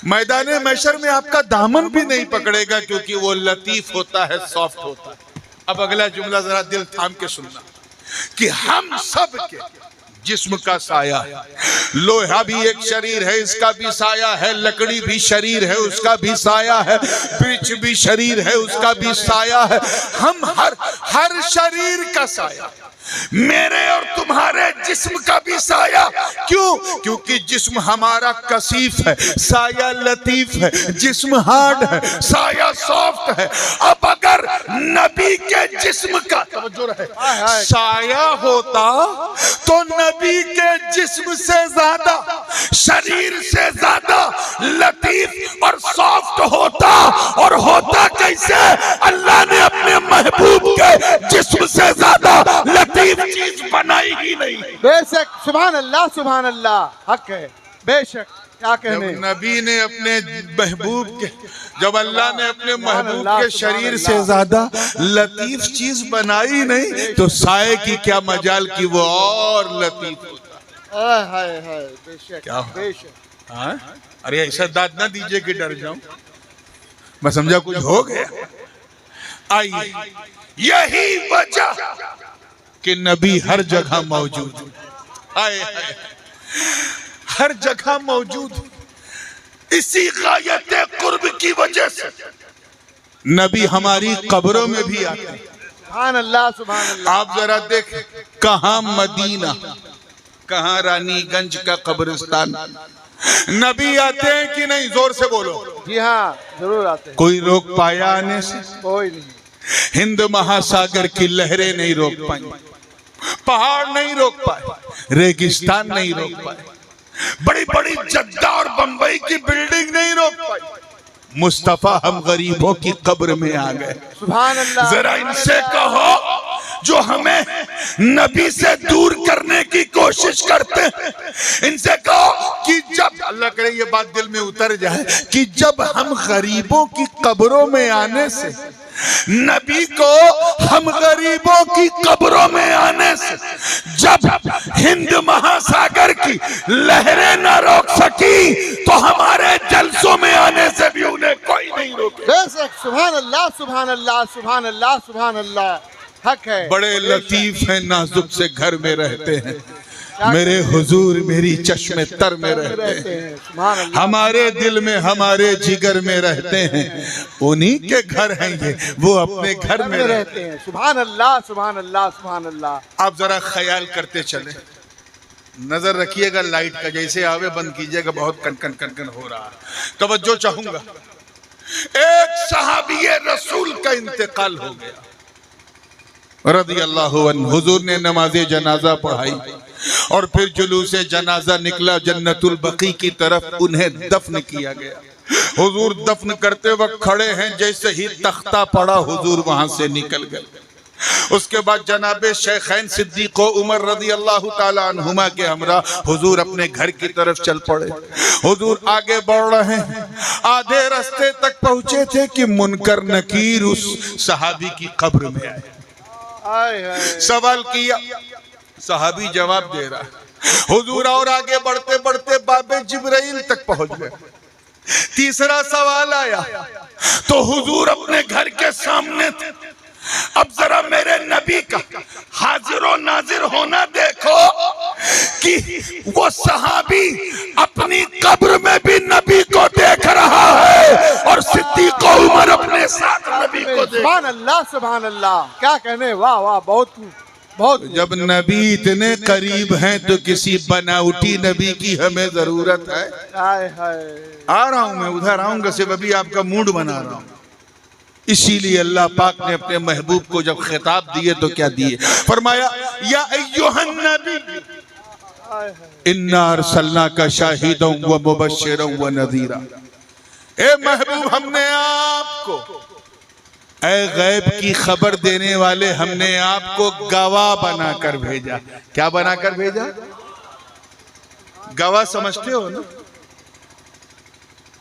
मैदाने मैशर में आपका दामन भी नहीं पकड़ेगा, क्योंकि वो लतीफ होता है, सॉफ्ट होता है। अब अगला जुमला जरा दिल थाम के सुनना, कि हम सब के जिस्म का साया है। लोहा भी एक शरीर है, इसका भी साया है। लकड़ी भी शरीर है, उसका भी साया है। वृक्ष भी शरीर है, उसका भी साया है। हम हर शरीर का साया, मेरे और तुम्हारे जिस्म का भी साया। क्यों? क्योंकि जिस्म हमारा कसीफ है, साया लतीफ है। जिस्म हार्ड है, साया सॉफ्ट है। अब अगर नबी के जिस्म का साया होता तो नबी के जिस्म से ज्यादा, शरीर से ज्यादा लतीफ और सॉफ्ट होता। और होता कैसे? अल्लाह ने अपने महबूब के जिस्म से ज्यादा लतीफ चीज बनाई ही नहीं। बेशक, सुभान अल्लाह, हक है, बेशक। क्या कहने। नबी ने अपने महबूब के, जब अल्लाह ने अपने महबूब के शरीर से ज्यादा लतीफ चीज बनाई नहीं, तो साये की क्या मजाल की वो और लतीफ होता। हाय हाय बेशक क्या हो? बेशक। हाँ? अरे ऐसा दाद ना दीजिए कि डर जाऊं, मैं समझा कुछ हो गया। आइए, यही वजह कि नबी हर जगह मौजूद, आए हर जगह मौजूद। इसी गायत कुर्ब की वजह से नबी हमारी कब्रों में भी आते हैं। सुभान अल्लाह सुभान अल्लाह। आप जरा देखें, कहां मदीना, कहां रानीगंज का कब्रिस्तान, नबी आते हैं कि नहीं? जोर से बोलो। जी हाँ जरूर आते हैं। कोई रोक पाया आने से? कोई नहीं। हिंद महासागर की लहरें नहीं रोक पाई, पहाड़ नहीं रोक पाए, रेगिस्तान नहीं रोक पाए, बड़ी बड़ी जद्दा और बंबई की बिल्डिंग नहीं रोक पाई। मुस्तफा हम गरीबों की कब्र में आ गए। सुभान अल्लाह। जरा इनसे कहो जो हमें नबी से दूर करने की कोशिश करते हैं, इनसे कहो कि जब, अल्लाह करे ये बात दिल में उतर जाए, कि जब हम गरीबों की कब्रों में आने से, नबी को हम गरीबों की कब्रों में आने से जब हिंद महासागर की लहरें न रोक सकी, तो हमारे जलसों में आने से भी उन्हें कोई नहीं रोके। बेशक। सुभान अल्लाह सुभान अल्लाह सुभान अल्लाह सुभान अल्लाह। हक है। बड़े लतीफ हैं, नाजुक से घर में रहते हैं, मेरे हुजूर मेरी चश्मे तर में रहते हैं, सुभान अल्लाह। हमारे दिल में हमारे जिगर में रहते हैं। उन्हीं के घर हैं ये, वो अपने घर में रहते हैं। सुभान अल्लाह सुभान अल्लाह सुभान अल्लाह। आप जरा ख्याल करते चले, नजर रखिएगा लाइट का, जैसे आवे बंद कीजिएगा, बहुत कनकन कनकन हो रहा है। तवज्जो चाहूंगा, एक सहाबी रसूल का इंतकाल हो गया रज़ी अल्लाहु अन्हु। हुजूर ने नमाज़े जनाजा पढ़ाई और फिर जुलूसे जनाजा निकला जन्नतुल बकी की तरफ, उन्हें दफन किया गया। हुजूर दफन करते वक्त खड़े हैं, जैसे ही तख्ता पड़ा हुजूर वहां से निकल गए। उसके बाद जनाबे शेखैन सिद्दीक़ उमर रज़ी अल्लाहु ताला अन्हुमा के हमरा हुजूर अपने घर की तरफ चल पड़े। हुजूर आगे बढ़ रहे हैं, आधे रास्ते तक पहुंचे थे कि मुनकर नकीर उस सहाबी की कब्र में आए। सवाल किया, सहाबी जवाब दे रहा है। हुजूर और आगे बढ़ते बढ़ते बाबे जिब्राइल तक पहुंच गए। तीसरा सवाल आया तो हुजूर अपने घर के सामने थे। अब जरा मेरे नबी का हाजिर नाजिर होना देखो कि वो सहाबी अपनी कब्र में भी नबी को देख रहा है और सिद्दीक़ उमर अपने साथ नबी को देख। सुभान अल्लाह सुभान अल्लाह। क्या कहने, वाह वाह, बहुत बहुत। जब नबी इतने करीब हैं तो किसी बनावटी नबी की हमें जरूरत है। हाय हाय। आ रहा हूं मैं, उधर आऊंगा, सिर्फ अभी आपका मूड बना रहा हूं। इसीलिए अल्लाह पाक ने अपने महबूब को जब खिताब दिए तो क्या दिए, फरमाया या अय्युहन नबी इन्ना अरसलनाका शाहिदन व मुबश्शिरन व नज़ीरा। ए महबूब, हमने आपको, ए गैब की खबर देने वाले, हमने आपको गवाह बनाकर भेजा। क्या बनाकर भेजा? गवाह समझते हो ना?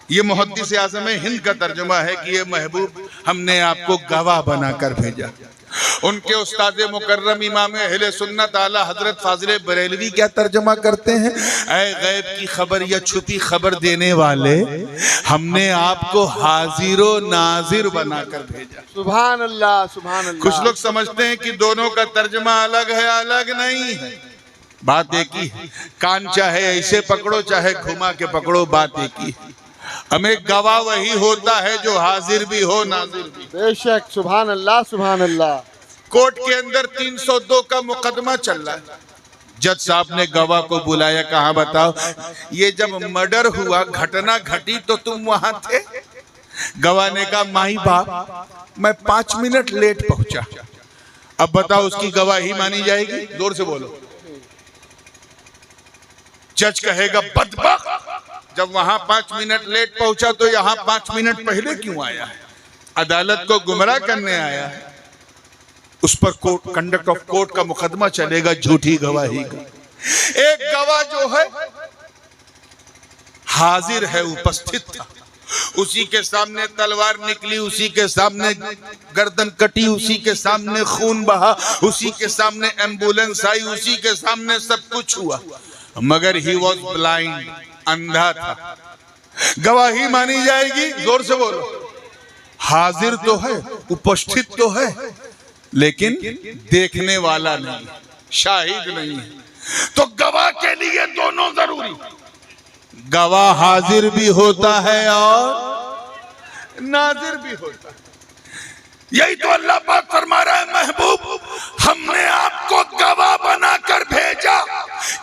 ये मुहद्दिस आज़म हिंद का तर्जुमा है कि ये महबूब हमने आपको गवाह बनाकर भेजा। उनके उस्ताद मुकर्रम इमाम अहले सुन्नत आला हजरत फाजिल बरेलवी क्या तर्जुमा करते हैं? ऐ गैब की खबर या छुपी खबर देने वाले, हमने आपको हाजिरो नाजिर बनाकर भेजा। सुभान अल्लाह सुभान अल्लाह। कुछ लोग समझते हैं कि दोनों का तर्जुमा अलग है, अलग नहीं है, बात एक ही है। कान चाहे ऐसे पकड़ो चाहे घुमा के पकड़ो, बात एक ही है। हमें गवाह वही होता है जो हाजिर भी हो नाजिर भी। बेशक। सुभान अल्लाह सुभान अल्लाह। कोर्ट के अंदर 302 का मुकदमा चल रहा है। जज साहब ने गवाह को बुलाया, कहा बताओ ये जब मर्डर हुआ, घटना घटी, तो तुम वहां थे? गवाह ने कहा माही बाप, मैं 5 मिनट लेट पहुंचा। अब बताओ उसकी गवाही मानी जाएगी? जोर से बोलो। जज कहेगा बदबख्त, जब वहां 5 मिनट लेट पहुंचा तो यहां 5 मिनट पहले क्यों आया है? अदालत को गुमराह करने आया है। उस पर कोर्ट, कंडक्ट ऑफ कोर्ट का मुकदमा चलेगा झूठी गवाही का। एक गवाह जो है हाजिर है, उपस्थित था, उसी के सामने तलवार निकली, उसी के सामने गर्दन कटी, उसी के सामने खून बहा, उसी के सामने एम्बुलेंस आई, उसी के सामने सब कुछ हुआ। मगर ही वॉज ब्लाइंड, अंधा था। गवाही मानी जाएगी, जोर से बोलो। हाजिर तो है, उपस्थित तो है, लेकिन देखने वाला नहीं, शाहिद नहीं है। तो गवाह के लिए दोनों जरूरी। गवाह हाजिर भी होता है और नाजिर भी होता है। यही तो अल्लाह पाक फरमा रहा है, महबूब हमने आपको गवाह बनाकर भेजा,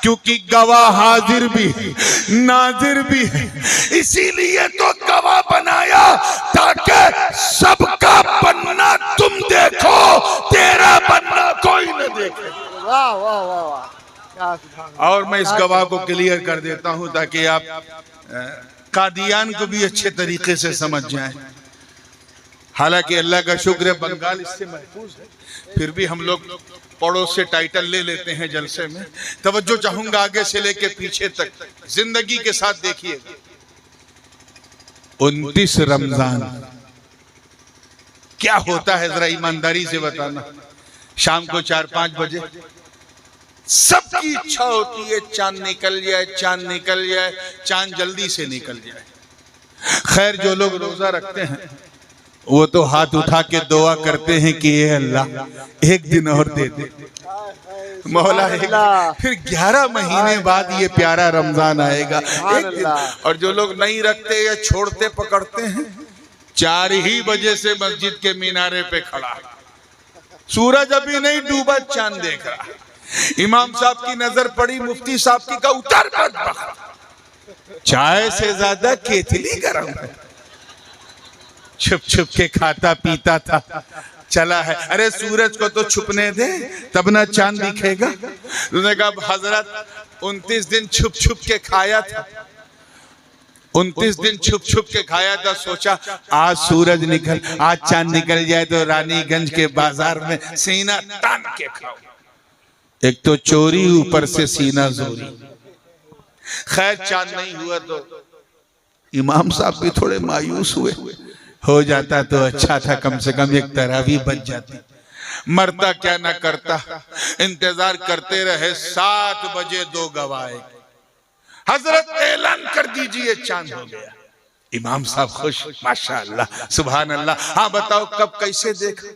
क्योंकि गवाह हाजिर भी है, नाजिर भी है। इसीलिए तो गवाह बनाया ताकि सबका बनना तुम देखो, तेरा बनना कोई न देखे। वाह वाह वाह वाह, क्या सुभान अल्लाह। और मैं इस गवाह को क्लियर कर देता हूं ताकि आप कादियान को भी अच्छे तरीके से समझ जाएं। हालांकि अल्लाह का शुक्र है बंगाल इससे महफूज है, फिर भी हम लोग पड़ोस से टाइटल ले लेते हैं जलसे में। तवज्जो चाहूंगा आगे से लेके पीछे तक, जिंदगी के साथ देखिएगा। 29 रमजान क्या होता है जरा ईमानदारी से बताना। शाम को 4-5 बजे सबकी इच्छा होती है चांद निकल जाए, चांद निकल जाए, चांद जल्दी से निकल जाए। खैर जो लोग रोजा रखते हैं वो तो हाथ उठा के दुआ करते हैं कि ये अल्लाह एक दिन और दे दे मौला। फिर 11 महीने बाद ये प्यारा रमजान आएगा एक दिन। और जो लोग नहीं रखते या छोड़ते पकड़ते हैं, 4 ही बजे से मस्जिद के मीनारे पे खड़ा, सूरज अभी नहीं डूबा, चांद देख रहा। इमाम साहब की नजर पड़ी मुफ्ती साहब की, का उतर बदबख्त, चाय से ज्यादा केतली गरम है। छुप छुप के खाता पीता था, चला है। अरे सूरज को तो छुपने दे, तब ना चांद दिखेगा। उसने कहा हजरत 29 दिन छुप छुप के खाया था, 29 दिन छुप छुप के खाया था। सोचा आज सूरज निकल, आज चांद निकल जाए तो रानीगंज के बाजार में सीना तान के खाओ। एक तो चोरी, ऊपर से सीना जोरी। खैर चांद नहीं हुआ तो इमाम साहब भी थोड़े मायूस हुए। हो जाता तो अच्छा था, कम से कम एक तरावी बच जाती। मरता क्या ना करता, इंतजार करते रहे। 7 बजे 2 गवाह, हजरत ऐलान कर दीजिए चांद हो गया। इमाम साहब खुश, माशाअल्लाह सुभान अल्लाह। हाँ बताओ कब कैसे देखा?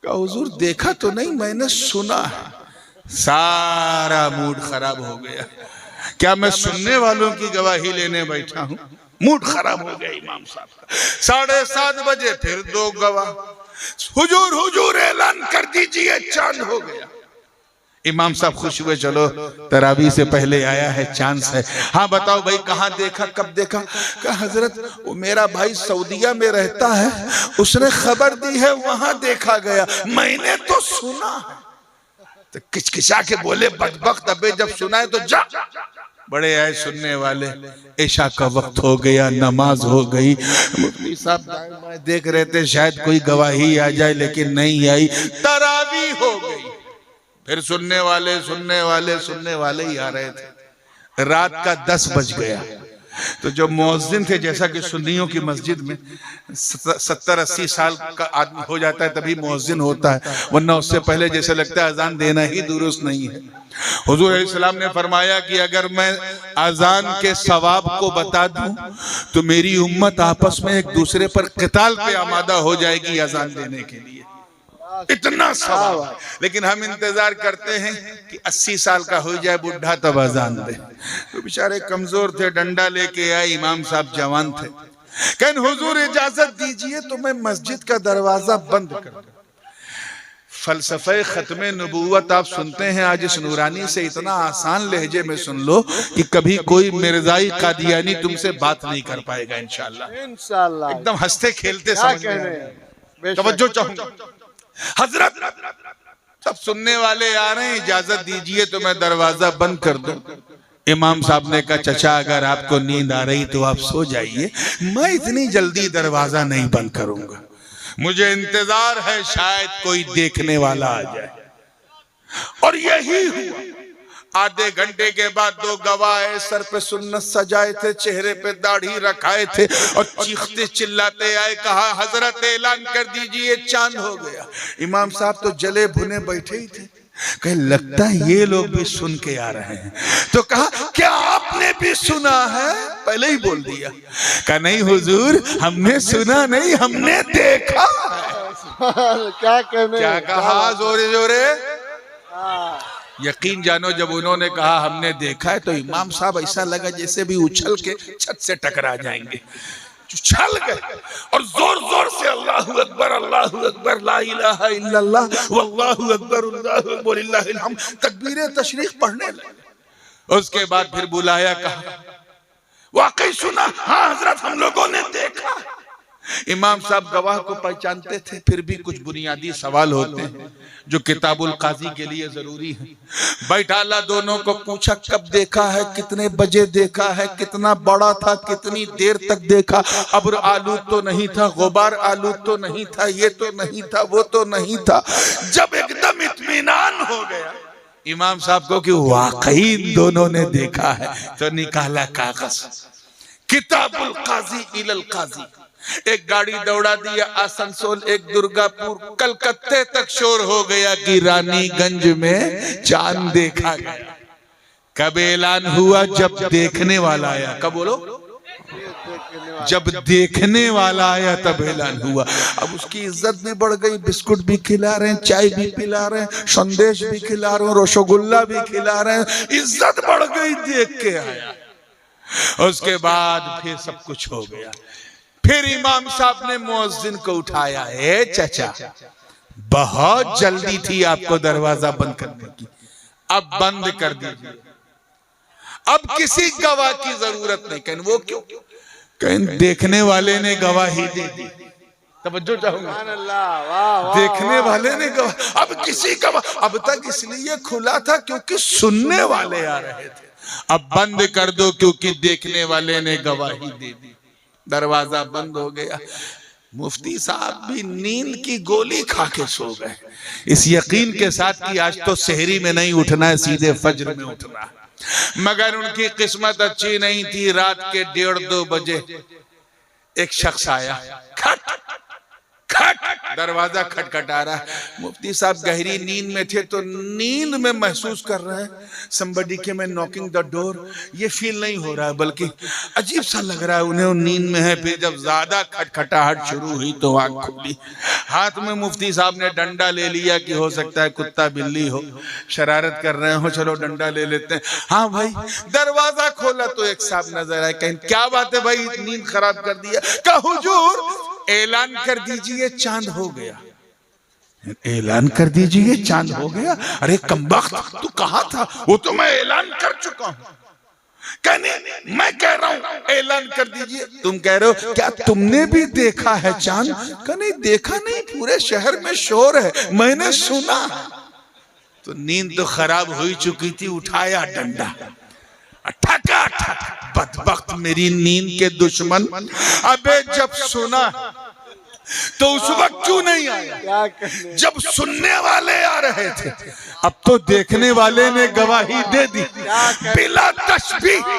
कहा हुजूर देखा तो नहीं, मैंने सुना है। सारा मूड खराब हो गया। क्या मैं सुनने वालों की गवाही लेने बैठा हूं? मूड खराब हो गया इमाम साहब का। 7:30 बजे फिर 2 गवाह, हुजूर हुजूर ऐलान कर दीजिए चांद हो गया। इमाम साहब खुश हुए, चलो तरावी से पहले आया है, चांद है। हाँ बताओ भाई कहाँ देखा, कब देखा? कहा हजरत वो मेरा भाई सऊदीया में रहता है, उसने खबर दी है, वहां देखा गया। मैंने तो सुना है। तो किचकिचा के बोले बदबख्त, अबे जब सुना है तो जा। बड़े आए सुनने वाले। ऐशा का वक्त हो गया, नमाज हो गई। मुफ्ती साहब देख रहे थे शायद कोई गवाही आ जाए, लेकिन नहीं आई। तरावी हो गई। फिर सुनने वाले ही आ रहे थे। रात का 10 बज गया। तो जो मुअज्जिन थे, जैसा कि सुन्नियों की मस्जिद में 70-80 साल का आदमी हो जाता है तभी मुअज्जिन होता है, वरना उससे पहले जैसे लगता है अजान देना ही दुरुस्त नहीं है। हुजूर अलैहिस्सलाम ने फरमाया कि अगर मैं अजान के सवाब को बता दूं तो मेरी उम्मत आपस में एक दूसरे पर क़िताल पे आमादा हो जाएगी अजान देने के लिए। इतना सवाब। लेकिन हम इंतजार करते हैं कि 80 साल का हो जाए बुढ़ा तब अजान दे। तो बेचारे कमजोर थे, डंडा लेके आए। इमाम साहब जवान थे। कहन हुजूर इजाजत दीजिए तो मैं मस्जिद का दरवाजा बंद कर दूं। फलसफे खत्मे नबूवत आप सुनते हैं, आज इस नूरानी से इतना आसान लहजे में सुन लो कि कभी कोई मिर्जाई कादियानी तुमसे बात नहीं कर पाएगा इंशाअल्लाह। एकदम हंसते खेलते समझ में। तवज्जो चाहूंगा हजरत, सब सुनने वाले आ रहे हैं, इजाजत दीजिए तो मैं दरवाजा बंद कर दूं। इमाम साहब ने कहा चचा अगर आपको नींद आ रही तो आप सो जाइए, मैं इतनी जल्दी दरवाजा नहीं बंद करूंगा। मुझे इंतजार है शायद कोई देखने वाला आ जाए। और यही हुआ। आधे घंटे के बाद 2 गवाह सर पे सुन्नत सजाए थे, चेहरे पे दाढ़ी रखाए थे और चीखते चिल्लाते आए। कहा हजरत ऐलान कर दीजिए चांद हो गया। इमाम साहब तो जले भुने बैठे ही थे। कहे लगता है ये लोग भी सुन के आ रहे हैं। तो कहा क्या आपने भी सुना है? पहले ही बोल दिया। कहा नहीं हुजूर, हमने सुना नहीं, हमने देखा। क्या कहने, क्या कहा जोरे जोरे? यकीन जानो जब उन्होंने कहा हमने देखा है, तो इमाम साहब ऐसा लगा जैसे भी उछल के छत से टकरा जाएंगे। उछल गए और जोर जोर से अल्लाहु अकबर ला इलाहा इल्लल्लाह वल्लाहु अकबर अल्लाहु अकबर लिल्लाहिल हम्द तकबीरे तशरीफ पढ़ने लगे। उसके बाद फिर बुलाया, कहा वाकई सुना? हाँ हजरत, हम लोगों ने देखा। इमाम साहब गवाह को पहचानते थे, फिर भी कुछ बुनियादी सवाल होते हैं जो किताबुल काजी के लिए जरूरी है। बैठाला दोनों को पूछा कब देखा है, कितने बजे देखा है, कितना बड़ा था, कितनी देर तक देखा, अब्र आलूद तो नहीं था, गुबार आलूद तो नहीं था, ये तो नहीं था, वो तो नहीं था। जब एकदम इत्मीनान हो गया इमाम साहब को कि वाकई इन दोनों ने देखा है, तो निकाला कागज, किताबुल काजी इलल काजी। एक गाड़ी दौड़ा दिया आसनसोल, एक दुर्गापुर, कलकत्ते तक शोर हो गया कि रानीगंज में चांद देखा गया। कब ऐलान हुआ? जब देखने वाला आया। कब बोलो? जब देखने वाला आया तब ऐलान हुआ। अब उसकी इज्जत भी बढ़ गई, बिस्कुट भी खिला रहे हैं, चाय भी पिला रहे हैं, संदेश भी खिला रहे हैं, रसगुल्ला भी खिला रहे हैं, इज्जत बढ़ गई, देख के आया। उसके बाद फिर सब कुछ हो गया। फिर इमाम साहब ने मुअज्जिन को उठाया, ए चाचा बहुत जल्दी थी आपको दरवाजा बंद करने की, अब बंद कर दीजिए, अब किसी गवाह की जरूरत नहीं। कहें वो क्यों? कहें देखने वाले ने गवाही दे दी। तवज्जो चाहूंगा, देखने वाले ने गवाह, अब किसी गवाह, अब तक इसलिए खुला था क्योंकि सुनने वाले आ रहे थे, अब बंद कर दो क्योंकि देखने वाले ने गवाही दे दी। दरवाजा बंद हो गया। मुफ्ती साहब भी नींद की गोली खा के सो गए, इस यकीन के साथ कि आज तो सहरी में नहीं उठना है, सीधे फज्र में उठना है। मगर उनकी किस्मत अच्छी नहीं थी। रात के 1:30-2 बजे एक शख्स आया, खट खट, दरवाजा खटखटा रहा है। मुफ्ती साहब गहरी नींद में थे, तो नींद में महसूस कर रहे हैं somebody came and knocking the door। ये फील नहीं हो रहा है, बल्कि अजीब सा लग रहा है उन्हें, नींद में है। फिर जब ज्यादा खटखटाहट शुरू हुई तो आंख खुली। हाथ में मुफ्ती साहब ने डंडा ले लिया कि हो सकता है कुत्ता बिल्ली हो, शरारत कर रहे हो, चलो डंडा ले लेते हैं। हाँ भाई, दरवाजा खोला तो एक साहब नजर आए। कहीं क्या बात है भाई, नींद खराब कर दिया? कहा हुजूर ऐलान कर दीजिए चांद हो गया। ऐलान कर दीजिए चांद हो गया? अरे कमबख्त, तू कहाँ था? वो तो मैं ऐलान कर चुका हूँ। कहने मैं कह रहा हूँ ऐलान कर दीजिए। तुम कह रहे हो क्या तुमने भी देखा है चांद? कहने देखा नहीं, पूरे शहर में शोर है, मैंने सुना। तो नींद तो खराब हो चुकी थी, उठाया डंडा, ठका ठक। बदबख्त मेरी नींद के दुश्मन, अबे जब सुना तो उस वक्त क्यों नहीं आया जब सुनने वाले आ रहे थे? अब तो देखने वाले ने गवाही दे दी बिला तशबीह।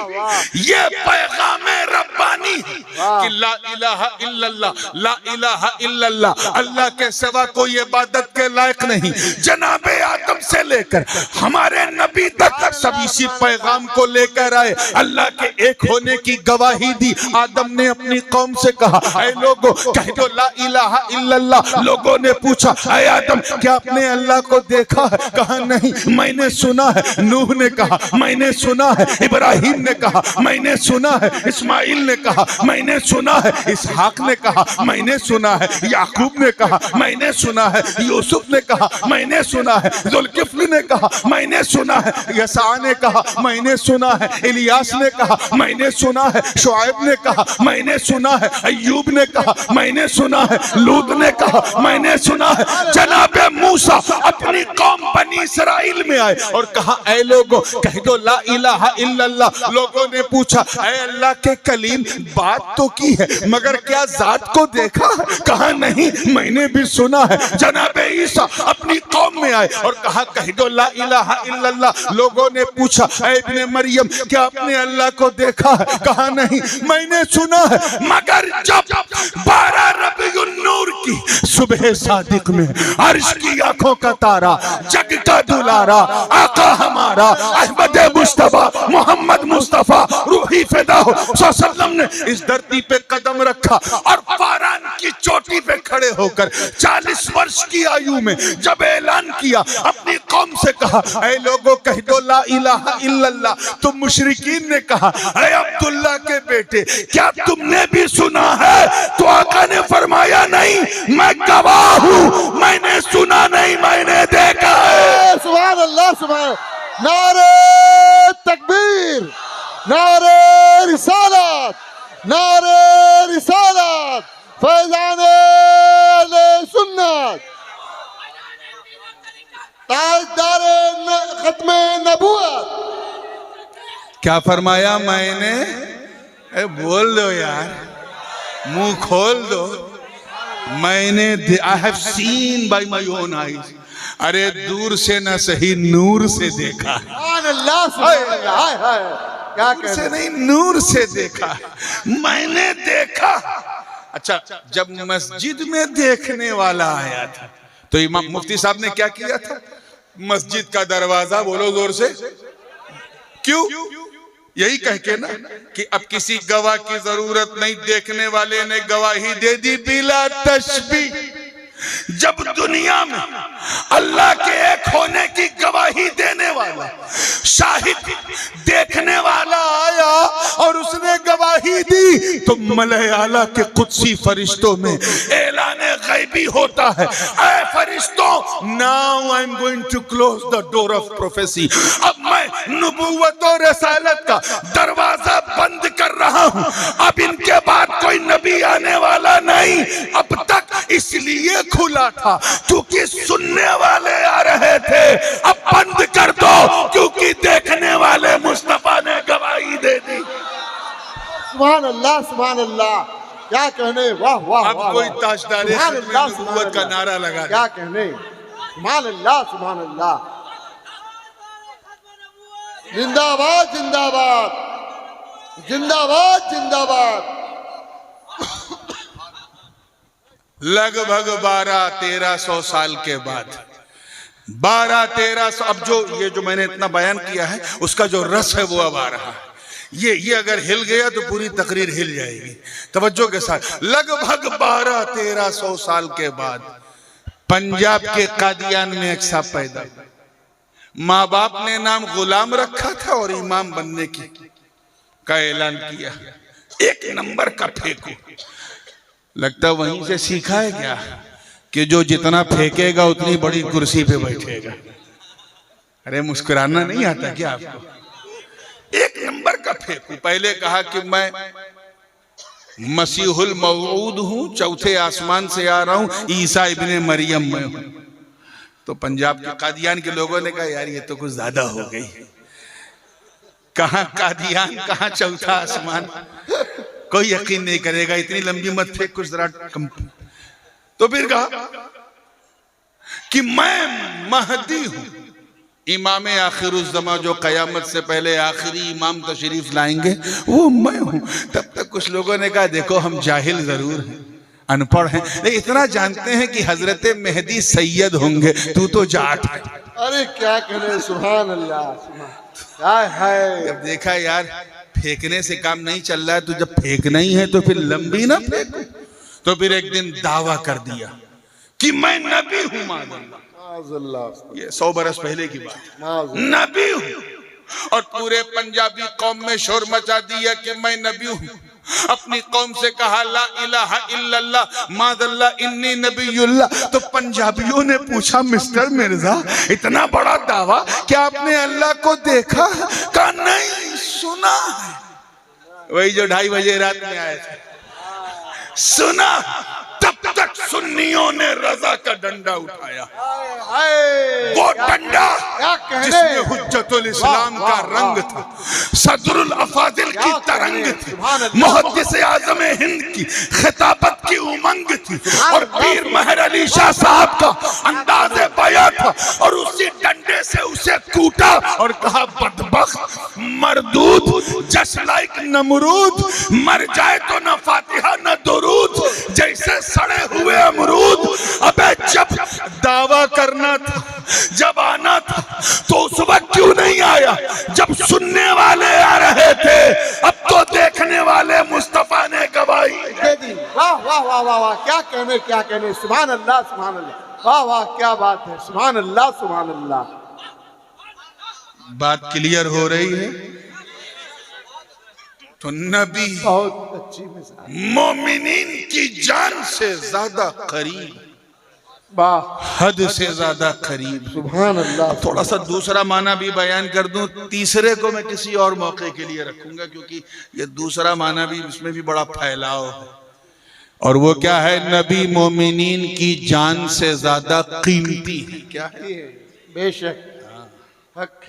ये पैगाम रब्बानी कि ला इलाहा इल्लल्लाह, ला इलाहा इल्लल्लाह, अल्लाह के सिवा कोई इबादत के लायक नहीं। जनाबे आदम से लेकर हमारे नबी तक सब इसी पैगाम को लेकर आए, अल्लाह के एक होने की गवाही दी। आदम ने अपनी कौम से कहा, ऐ लोगों कह दो ला इलाहा इल्लल्लाह। लोगों ने पूछा, ऐ आदम क्या आपने अल्लाह को देखा है? कहा नहीं, मैंने सुना है। नूह ने कहा मैंने सुना है। इब्राहिम ने कहा मैंने सुना है। इस्माइल ने कहा मैंने सुना है। इसहाक ने कहा मैंने सुना है। याकूब ने कहा मैंने सुना है। यूसुफ ने कहा मैंने सुना है। जुल्किफ्ल ने कहा मैंने सुना है। यसा ने कहा मैंने सुना है। इलियास ने कहा मैंने सुना है। शुआइब ने कहा मैंने सुना है। अय्यूब ने कहा मैंने सुना है। लूत ने कहा मैंने सुना है। जनाबे मूसा अपनी कौम बनी इस्राइल में आए और कहा ऐ लोगों कह दो ला इलाहा इल्लल्लाह। लोगों ने पूछा ऐ अल्लाह के कलीम बात तो की है मगर क्या जात को देखा है? कहा नहीं, मैंने भी सुना है। जनाबे ईसा अपनी कौम में आए और कहा कह दो ला इलाहा इल्लल्लाह। लोगों ने पूछा ऐ इब्ने मरियम क्या आपने अल्लाह को देखा है? कहा नहीं, मैंने सुना है। मगर जब 12 रबीउल नूर की सुबह सादिक में अर्श की आंखों का तारा, जग का दुलारा, आका हमारा अहमद मुस्तफा मोहम्मद मुस्तफा रूही फिदा सल्लम ने इस धरती पे कदम रखा और फारान की चोटी पे खड़े होकर 40 वर्ष की आयु में जब ऐलान किया, अपनी कौम से कहा, ऐ लोगों कह दो ला इलाहा इल्लल्लाह। तो मुशरिकीन ने कहा, ऐ अब्दुल्ला के बेटे क्या तुमने भी सुना है? तो आका ने फरमाया, नहीं, मैं गवाह हूं, मैंने सुना नहीं, मैंने देखा है। सुभान अल्लाह, सुभान। नारे तकबीर, नारे रिसालत, नारे रिसालत, फैज़ाने अहले सुन्नत, ताजदारे खत्मे नबूवत। क्या फरमाया मैंने? बोल दो यार, मुंह खोल दो। मैंने I have seen by my own eyes. अरे दूर से न सही नूर से देखा। सुभान अल्लाह, सुभान अल्लाह। हाय हाय, क्या कहते से नहीं, नूर से देखा, मैंने देखा। अच्छा, जब मस्जिद में देखने वाला आया था तो इमाम मुफ्ती साहब ने क्या किया था? मस्जिद का दरवाजा, बोलो जोर से, क्यों? यही कह के ना कि अब किसी गवाह की जरूरत नहीं, देखने वाले ने गवाही दे दी बिला तशबीह। जब दुनिया में अल्लाह के एक होने की गवाही देने वाला शाहिद देखने वाला आया और उसने गवाही दी, तो मलए आला के कुदसी फरिश्तों में ऐलाने गैबी होता है, ऐ फरिश्तों, now I am going to close the door of prophecy. अब मैं नबूवत और रसालत का दरवाजा बंद कर रहा हूं। अब इनके बाद कोई नबी आने वाला नहीं। अब तक इसलिए खुला था क्योंकि सुनने वाले आ रहे थे, अब बंद कर दो क्योंकि देखने वाले मुस्तफा ने गवाही दे दी। सुभान अल्लाह, सुभान अल्लाह, क्या कहने। वाह वाह। अब कोई ताजदारे नबूवत का नारा लगा, क्या कहने। सुभान अल्लाह, सुभान अल्लाह। जिंदाबाद, जिंदाबाद, जिंदाबाद, जिंदाबाद। लगभग 1200-1300 साल के बाद, 1200-1300, अब जो ये जो मैंने इतना बयान किया है उसका जो रस है वो अब आ रहा है। ये अगर हिल गया तो पूरी तकरीर हिल जाएगी। तवज्जो के साथ, लगभग 1200-1300 साल के बाद पंजाब के कादियान में एक साहब पैदा। माँ बाप ने नाम गुलाम रखा था और इमाम बनने का ऐलान किया। एक नंबर का फेंकू। लगता वहीं से सीखा है क्या कि जो जितना फेंकेगा उतनी बड़ी कुर्सी पे बैठेगा। अरे मुस्कुराना नहीं आता क्या आपको? एक नंबर का फेंकू। पहले कहा कि मैं मसीहुल मौऊद हूं, चौथे आसमान से आ रहा हूं, ईसा इब्ने मरियम मैं हूं। तो पंजाब के कादियान के लोगों ने कहा, यार ये तो कुछ ज्यादा हो गई। कहां कादियान, कहां चौथा आसमान, कोई यकीन नहीं करेगा। इतनी लंबी मत फेंक, कुछ जरा कम। तो फिर कहा कि मैं महदी हूं, इमाम आखिरुज़्ज़मा, जो कयामत से पहले आखिरी इमाम तशरीफ लाएंगे, वो मैं हूं। तब तक कुछ लोगों ने कहा, देखो हम जाहिल जरूर हैं, अनपढ़ हैं, लेकिन इतना जानते हैं कि हजरत मेहदी सैयद होंगे, तू तो जाट है। अरे क्या कहने। सुभान अल्लाह, क्या है। जब देखा यार फेंकने से काम नहीं चल रहा है, तो जब फेंकना ही है तो फिर लंबी ना फेंको। तो फिर एक दिन दावा कर दिया कि मैं नबी हूं। माज़अल्लाह, ये 100 बरस पहले की बात। नबी हूं। और पूरे पंजाबी कौम में शोर मचा दिया कि मैं नबी हूं। अपनी कौम से कहा, ला इलाहा इल्लल्लाह मादल्ला इन्नी नबीयुल्लाह। तो पंजाबियों ने पूछा, मिस्टर मिर्जा, इतना बड़ा दावा, क्या आपने अल्लाह को देखा? कहा नहीं, सुना है। वही जो 2:30 बजे रात में आए थे, सुना। तब तक सुन्नियों ने रजा का डंडा उठाया। वो डंडा जिसमें हुज्जतुल इस्लाम का रंग था, सदरुल अफादिल की तरंग थी, मुहद्दिस आज़म हिंद की खिताबत की उमंग थी, और पीर महर अली शाह साहब का अंदाज़े बयां था। और उसी डंडे से उसे कूटा और कहा, बदबख्त मरदूद, जस्ट लाइक नमरूद, मर जाए तो न फातिहा न दुरूद, जैसे सड़े हुए अमरूद। अबे जब दावा करना था, जब आना था, तो उस वक्त क्यों नहीं आया जब सुनने वाले आ रहे थे? अब तो देखने वाले मुस्तफा ने गवाही दे दी। वाह वाह वाह वाह वाह, क्या कहने, सुभान अल्लाह, सुभान अल्लाह, वाह वाह, क्या बात है, सुभान अल्लाह, सुभान अल्लाह। बात क्लियर हो रही है। तो नबी बहुत अच्छी मिसाल। मोमिनीन की जान से ज्यादा करीब, वाह, हद से ज्यादा करीब। सुभान अल्लाह। थोड़ा सा दूसरा माना भी बयान कर दूं, तीसरे को मैं किसी और मौके के लिए रखूंगा, क्योंकि ये दूसरा माना भी, इसमें भी बड़ा फैलाव है। और वो क्या है? नबी मोमिनीन की जान से ज्यादा कीमती है। क्या है? बेशक हक।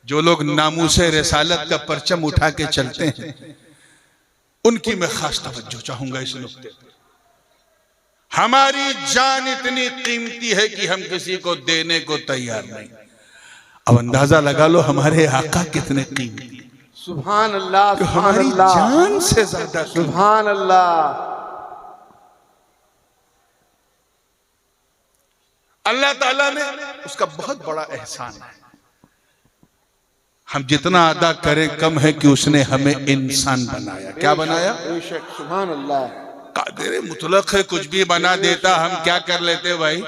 जो लोग नामूसे रिसालत का परचम उठा के चलते हैं, उनकी मैं खास तवज्जो चाहूंगा इस नुक्ते पर। हमारी जान इतनी कीमती है कि हम किसी को देने को तैयार नहीं। अब अंदाजा लगा लो हमारे आका कितने कीमती, सुभान अल्लाह, तो सुभान हमारी अल्लाह, जान से ज्यादा कीमती। सुभान अल्लाह। अल्लाह ताला ने उसका बहुत बड़ा एहसान है। हम जितना अदा करें कम है कि उसने हमें इंसान बनाया। क्या बनाया? बेशक, सुभान अल्लाह। कादिर मुतलक है, कुछ भी बना देता। हम क्या कर लेते भाई?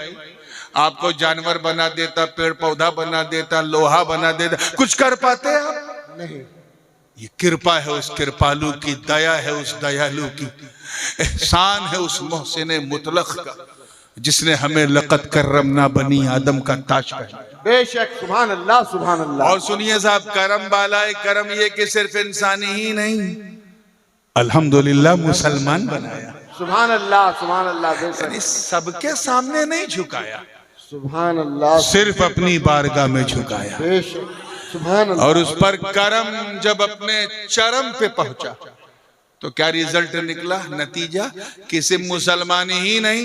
आपको जानवर बना देता, पेड़ पौधा बना देता, लोहा बना देता, कुछ कर पाते आप? नहीं। ये कृपा है उस कृपालु की, दया है उस दयालु की, एहसान है उस मोहसिन मुतलक का, जिसने हमें लक़द करमना बनी आदम का ताज पहनाया। बेशक, सुभान अल्लाह, सुभान अल्लाह। और सुनिए साहब, करम बालाए करम ये कि सिर्फ इंसानी ही नहीं, अल्हम्दुलिल्लाह मुसलमान बनाया। सुभान अल्लाह, सुभान अल्लाह। बेशक, यानी सबके सामने नहीं झुकाया, सुभान अल्लाह। सिर्फ अपनी बारगाह में झुकाया। बेशक, सुभान अल्लाह। और उस पर करम जब अपने चरम पे पहुंचा तो क्या रिजल्ट निकला? नतीजा कि सिर्फ मुसलमान ही नहीं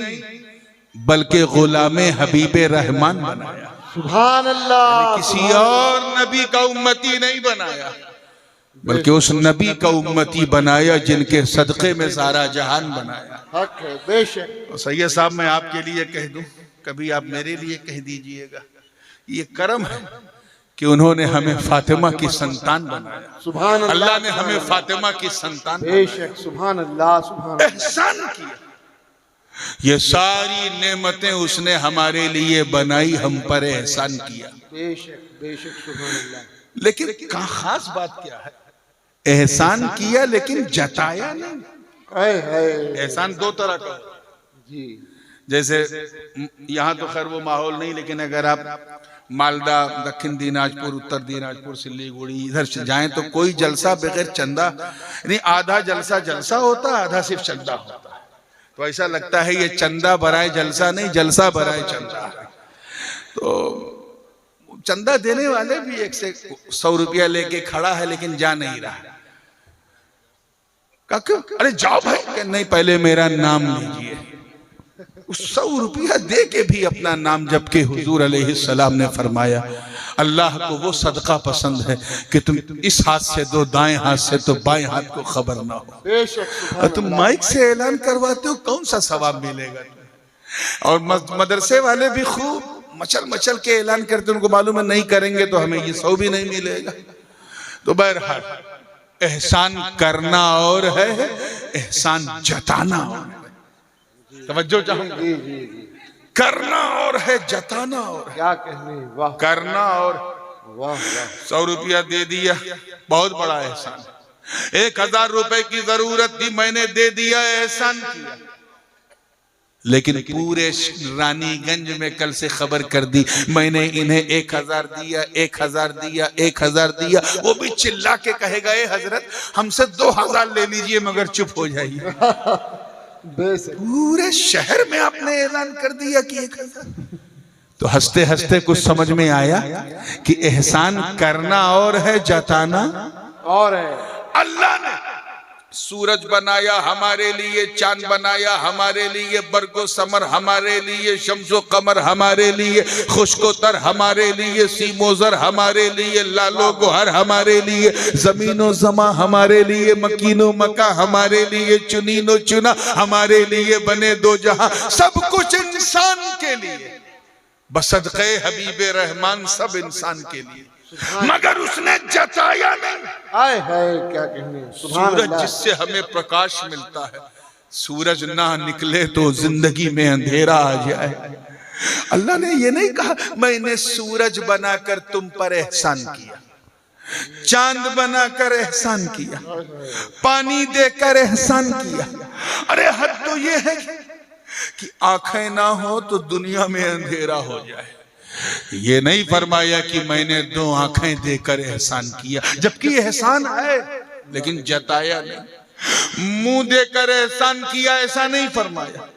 बल्कि गुलामे हबीबे रहमान बनाया। सुभान अल्लाह। किसी और नबी का उम्मती नहीं बनाया, बल्कि उस नबी का उम्मती बनाया जिनके सदक़े में सारा जहान बनाया। हक है। बेशक। तो सैयद साहब, मैं आपके लिए कह दूं, कभी आप मेरे लिए कह दीजिएगा, ये करम है कि उन्होंने हमें फातिमा की संतान बनाया। सुभान अल्लाह। अल्लाह ने हमें फातिमा की संतान बेशक, सुभान अल्लाह, सुभान अल्लाह। एहसान किया। ये सारी नेमतें उसने हमारे लिए बनाई, हम पर एहसान किया। बेशक, बेशक, सुभान अल्लाह। लेकिन खास बात क्या है? एहसान किया लेकिन जताया नहीं। एहसान दो तरह का जी। जैसे यहाँ तो खैर वो माहौल नहीं, लेकिन अगर आप मालदा, दक्षिण दिनाजपुर, उत्तर दिनाजपुर, सिल्लीगुड़ी इधर से जाएं तो कोई जलसा बगैर चंदा, यानी आधा जलसा जलसा होता, आधा सिर्फ चंदा होता है। तो ऐसा लगता है ये चंदा बराए जलसा नहीं, जलसा बराए चंदा है। तो चंदा देने वाले भी 1 से 100 रुपया लेके खड़ा है, लेकिन जा नहीं रहा। क्यों? अरे जाओ भाई। कि नहीं, पहले मेरा नाम लीजिए। 100 रुपया दे के भी अपना नाम, जबकि हुजूर अलैहिस्सलाम ने फरमाया अल्लाह को वो सदका पसंद है कि तुम इस हाथ से दो, दाएं हाथ से तो बाएं हाथ को खबर ना हो। बेशक, और तुम माइक से ऐलान करवाते हो, कौन सा सवाब मिलेगा? और मदरसे वाले भी खूब मचल मचल के ऐलान करते, उनको मालूम है नहीं करेंगे तो हमें ये 100 भी नहीं मिलेगा। तो बहरहाल, एहसान करना और है, एहसान जताना और है। तवज्जो चाहूंगा। जी जी जी। करना और है, जताना और है। क्या कहने, वाह, करना और वाह वाह। 100 रुपया दे दिया, बहुत बड़ा एहसान। 1000 रुपए की जरूरत थी, मैंने दे दिया, एहसान किया। लेकिन पूरे रानीगंज में कल से खबर कर दी, मैंने इन्हें 1000 दिया, 1000 दिया, 1000 दिया। वो भी चिल्ला के कहेगा, ए हजरत हमसे 2000 ले लीजिए मगर चुप हो जाइए। पूरे शहर में आपने ऐलान कर दिया कि 1000। तो हंसते हंसते कुछ समझ में आया कि एहसान करना और है, जताना और है। अल्लाह ने सूरज बनाया हमारे लिए, चांद बनाया हमारे लिए, बरगो समर हमारे लिए, शम्सो कमर हमारे लिए, खुशकोतर हमारे लिए, सीमोजर हमारे लिए, लालो गोहर हमारे लिए, जमीनो जमा हमारे लिए, मकीनो मका हमारे लिए, चुनीनो चुना हमारे लिए, बने दो जहां सब कुछ इंसान के लिए, बसदक़े हबीबे रहमान सब इंसान के लिए, मगर उसने जताया नहीं। आए है क्या कहने। सुभान सूरज अल्लाह। जिससे हमें प्रकाश मिलता है, सूरज ना निकले तो जिंदगी में अंधेरा आ जाए। अल्लाह ने ये नहीं कहा मैंने सूरज बनाकर तुम पर एहसान किया, चांद बनाकर एहसान किया, पानी देकर एहसान किया। अरे हद तो ये है कि आंखें ना हो तो दुनिया में अंधेरा हो जाए। ये नहीं फरमाया कि मैंने 2 आंखें देकर एहसान किया, जबकि एहसान है लेकिन जताया नहीं। मुंह देकर एहसान किया ऐसा नहीं फरमाया।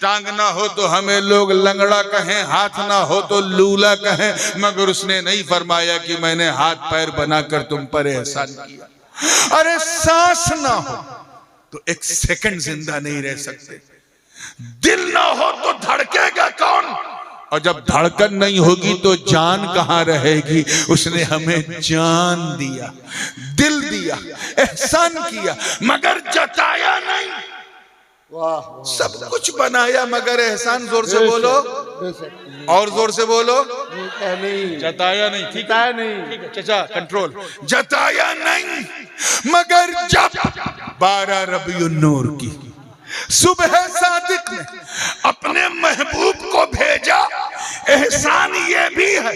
टांग ना हो तो हमें लोग लंगड़ा कहें, हाथ ना हो तो लूला कहें, मगर उसने नहीं फरमाया कि मैंने हाथ पैर बनाकर तुम पर एहसान किया। अरे सांस ना हो तो 1 सेकंड जिंदा नहीं रह सकते, दिल ना हो तो धड़केगा कौन, और जब धड़कन नहीं होगी तो जान कहां रहेगी। उसने हमें जान दिया, दिल दिया, एहसान किया, मगर जताया नहीं। वाह सब कुछ बनाया मगर एहसान, जोर से बोलो बेशक और जोर से बोलो, नहीं जताया नहीं। ठीक जताया नहीं। है चाचा, कंट्रोल। जताया नहीं, मगर जब 12 रबीउन नूर की सुबह सादिक ने अपने महबूब को भेजा, एहसान ये भी है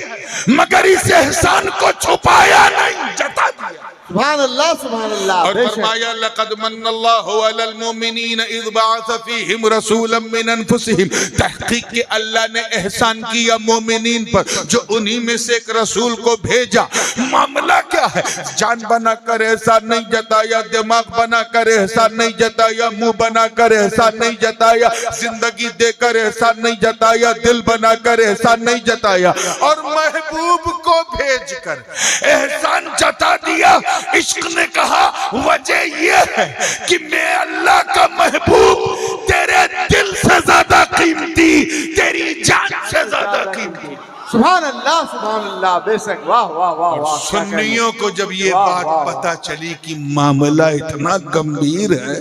मगर इस एहसान को छुपाया नहीं, जता दिया। सुभान अल्लाह सुभान अल्लाह। और बेशक फरमाया लक़द मन्नल्लाहु अलल मुमिनीन इज़ बअस फ़ीहिम रसूलन मिन अनफुसिहिम, तहक़ीक़ के अल्लाह ने एहसान किया मोमिनीन पर जो उन्हीं में से एक रसूल को भेजा। मामला क्या है, जान बनाकर एहसान नहीं जताया, दिमाग बनाकर एहसान नहीं जताया, मुंह बनाकर एहसान नहीं जताया, जिंदगी देकर एहसान नहीं जताया, दिल बनाकर एहसान नहीं जताया, और महबूब को भेजकर एहसान जता दिया। इश्क ने कहा वजह यह है कि मैं अल्लाह का महबूब तेरे दिल से ज्यादा कीमती, तेरी जान से ज्यादा कीमती। सुभान अल्लाह बेशक। वाह वाह वाह वाह। सुन्नियों को जब ये वाह, बात वाह, पता चली कि मामला इतना गंभीर है,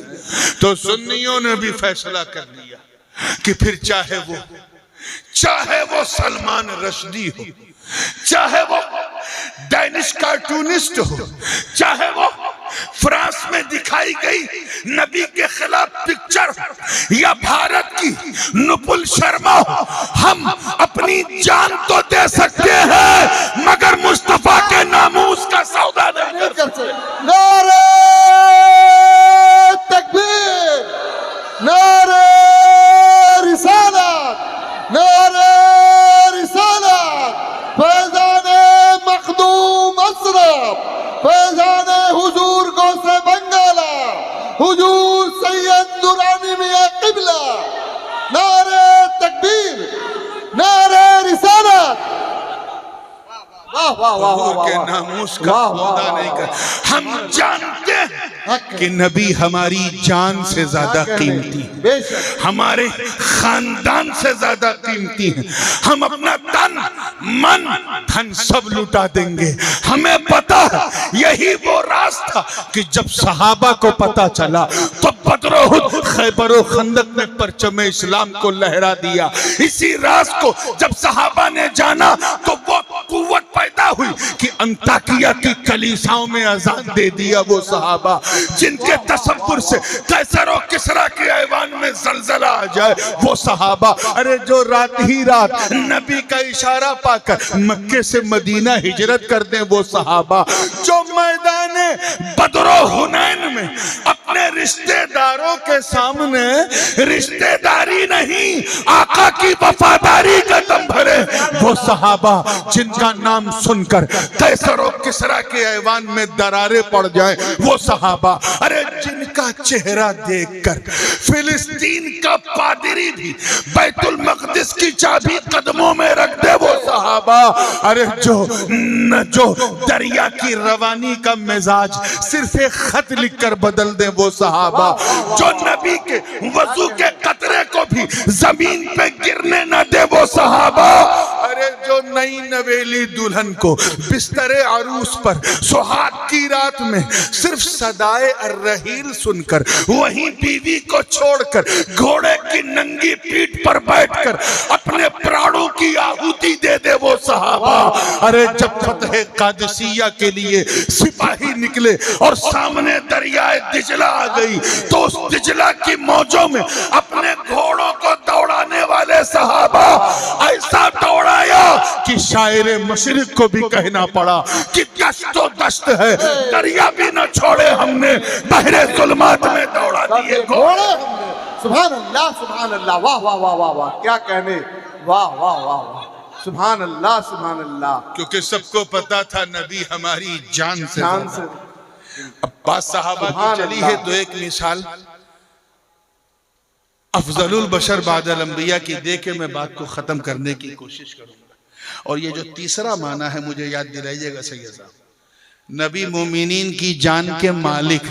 तो सुन्नियों ने भी फैसला कर लिया कि फिर चाहे वो सलमान रश्दी हो, चाहे वो डैनिश कार्टूनिस्ट हो, चाहे वो फ्रांस में दिखाई गई नबी के खिलाफ पिक्चर या भारत की नुपुल शर्मा हो, हम अपनी जान तो दे सकते हैं मगर मुस्तफा के नामूस का सौदा नहीं कर सकते। नारे तकबीर, नारे रिसालत, नारे रिसालत, फैज़ाने मखदूम अशरफ, फैज़ाने हुजूर गौसे बंगाला, हुजूर सैयद नूरानी मियां क़िबला। नारे तकबीर, नारे रिसालत। वाह वाह वाह वाह के वाह। नामूस का वाह, वाह, सौदा वाह, नहीं कर। वाह। हम जानते हैं हक है। कि नबी हमारी जान से ज्यादा कीमती है, बेशक हमारे खानदान से ज्यादा कीमती हैं। हम अपना तन मन धन सब लुटा देंगे। हमें पता है यही वो राज था कि जब सहाबा को पता चला तो बदर उहुद खैबर व खंदक में परचम इस्लाम को लहरा दिया। इसी राज को जब सहाबा ने जाना तो वो कुव्वत पैदा हुई कि अंताकिया की कलीसाओं में अजान दे दिया। वो सहाबा जिनके तसव्वुर से कैसर और किसरा के ऐवान में जलजला आ जाए, वो सहाबा। अरे जो रात ही रात नबी का इशारा पाकर मक्के से मदीना हिजरत कर दें, वो सहाबा। जो मैदान बदर और हुनैन में अपने रिश्तेदारों के सामने रिश्तेदारी नहीं आका की वफादारी का दम भरे, वो सहाबा। जिनका नाम सुनकर कैसर और किसरा के ऐवान में दरारें पड़ जाए, वो सहाबा। अरे जिनका का चेहरा देखकर फिलिस्तीन का पादरी भी बैतुल मक़दिस की चाबी कदमों में रख दे वो सहाबा। अरे जो दरिया की रवानी का मिजाज सिर्फ एक खत लिखकर बदल दे वो सहाबा। जो नबी के वजू के कतरे को भी जमीन पे गिरने न दे वो सहाबा। अरे जो नई नवेली दुल्हन को बिस्तरे अरूस पर सुहाग की रात में सिर्फ सदाए अर्रहील सुनकर वहीं बीवी को छोड़कर घोड़े की नंगी पीठ पर बैठकर अपने प्राणों की आहुति दे दे वो सहाबा। अरे जब फतह कादसिया के लिए सिपाही निकले और सामने दरियाए दिजला आ गई तो उस दिजला की मौजों में अपने घोड़ों को दौड़ाने वाले सहाबा ऐसा दौड़ाया कि शायर मशरिक को भी कहना पड़ा कि दस्तो दस्त है, दरिया भी न छोड़े हमने, बहरे जुल्मात में दौड़ा दिए घोड़े हमने। सुभान अल्लाह सुभान अल्लाह, वाह वाह वाह वाह वाह, क्या कहने, वाह वाह वाह वाह, सुभान अल्लाह सुभान अल्लाह। क्योंकि सबको पता था नबी हमारी जान से। अब्बास साहबा की चली है तो एक मिसाल अफजलुल बशर बादल अंबिया की दे के मैं बात को खत्म करने की कोशिश करूंगा। और ये जो तीसरा माना है मुझे याद दिलाइएगा सैयद साहब, नबी मोमिनीन की जान के मालिक।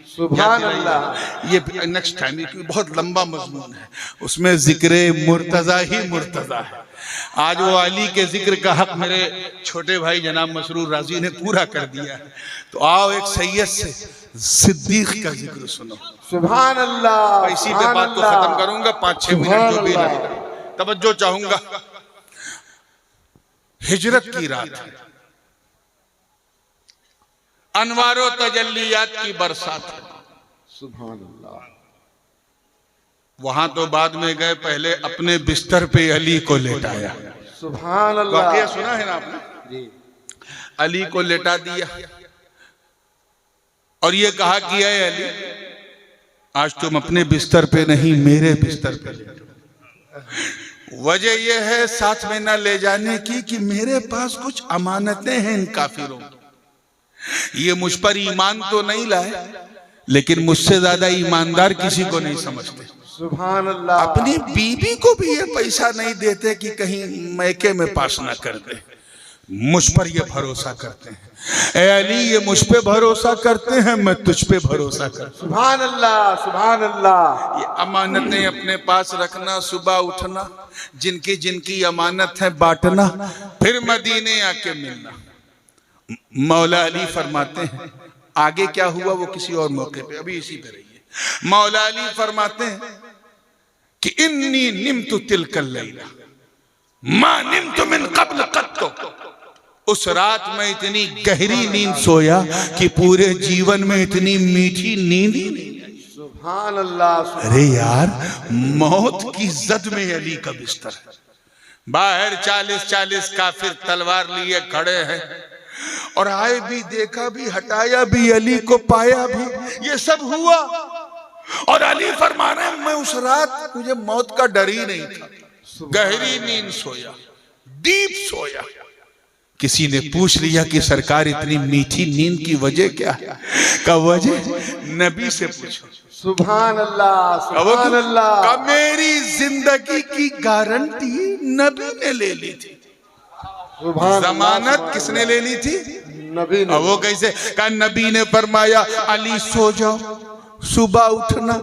सुभान अल्लाह। ये नेक्स्ट टाइम, ये बहुत लंबा मजमून है, उसमें जिक्र मुर्तजा ही मुर्तजा है। आज वो अली के जिक्र का हक मेरे छोटे भाई जनाब मसरूर राजी ने पूरा कर दिया है। तो आओ एक सैयद से सिद्दीक का जिक्र सुनो। सुभान अल्लाह। इसी पे बात को खत्म करूंगा, 5-6 मिनट जो भी लगेगा। तवज्जो चाहूंगा। हिजरत की रात, अनवारो तजल्लियात की बरसात। सुभान अल्लाह। वहां तो बाद में गए, पहले अपने बिस्तर पे अली को लेटाया। सुभान अल्लाह। वाकया सुना है ना आपने? जी। अली को लेटा दिया और ये कहा कि ऐ अली, आज तुम अपने बिस्तर पे नहीं मेरे बिस्तर पे लेटो। वजह यह है साथ में ना ले जाने की कि मेरे पास कुछ अमानतें हैं इन काफिरों। ये मुझ पर ईमान तो नहीं लाए, लेकिन मुझसे ज्यादा ईमानदार किसी को नहीं समझते। सुभान अल्लाह। अपनी बीबी को भी ये पैसा नहीं देते कि कहीं मैके में पास ना कर दे। मुझ पर ये भरोसा करते हैं। ए अली, ये मुझ पे भरोसा करते हैं, मैं तुझ पे भरोसा करता हूं। सुभान अल्लाह सुभान अल्लाह। ये अमानतें अपने पास रखना, सुबह उठना, जिनकी जिनकी अमानत है बांटना, फिर मदीने आके मिलना। मौला अली फरमाते हैं, आगे क्या हुआ वो किसी और मौके पे, अभी इसी पे रहिए। मौला अली फरमाते हैं कि इन्नी निम्तु तिलकल लैला मा निम्तु मिन क़ब्ल क़त्तो। उस रात में इतनी गहरी नींद सोया कि पूरे जीवन में इतनी मीठी नींद ही नहीं आई। सुभान अल्लाह। अरे यार, मौत की जद में अली का बिस्तर है, बाहर 40-40 काफिर तलवार लिए खड़े हैं, और आए भी, देखा भी, हटाया भी, अली को पाया भी, ये सब हुआ। और अली फरमा रहे हैं, मैं उस रात मुझे मौत का डर ही नहीं था, गहरी नींद सोया, डीप सोया। किसी ने पूछ लिया कि सरकार इतनी मीठी नींद की वजह क्या है? का वजह नबी से पूछो। सुभान अल्लाह सुभान अल्लाह। का मेरी जिंदगी की गारंटी नबी ने ले ली थी। जमानत किसने ले ली थी? नबी ने। वो कैसे? का नबी ने फरमाया, अली सो जाओ, सुबह उठना,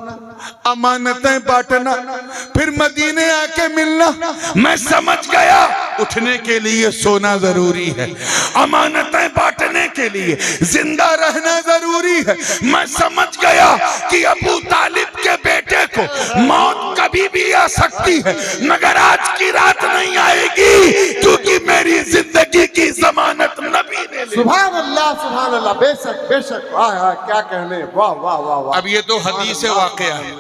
अमानतें बांटना, फिर मदीने आके मिलना। मैं समझ गया उठने के लिए सोना जरूरी है, अमानतें बांटने के लिए जिंदा रहना जरूरी है। मैं समझ गया कि अबू तालिब के बेटे को मौत कभी भी आ सकती है, मगर आज की रात नहीं आएगी, क्योंकि मेरी जिंदगी की जमानत नबी ने ली। सुभान अल्लाह, बेशक बेशक। वाह क्या कहने, वाह वाह वाह वाह। अब ये तो हदीस वाक़या है।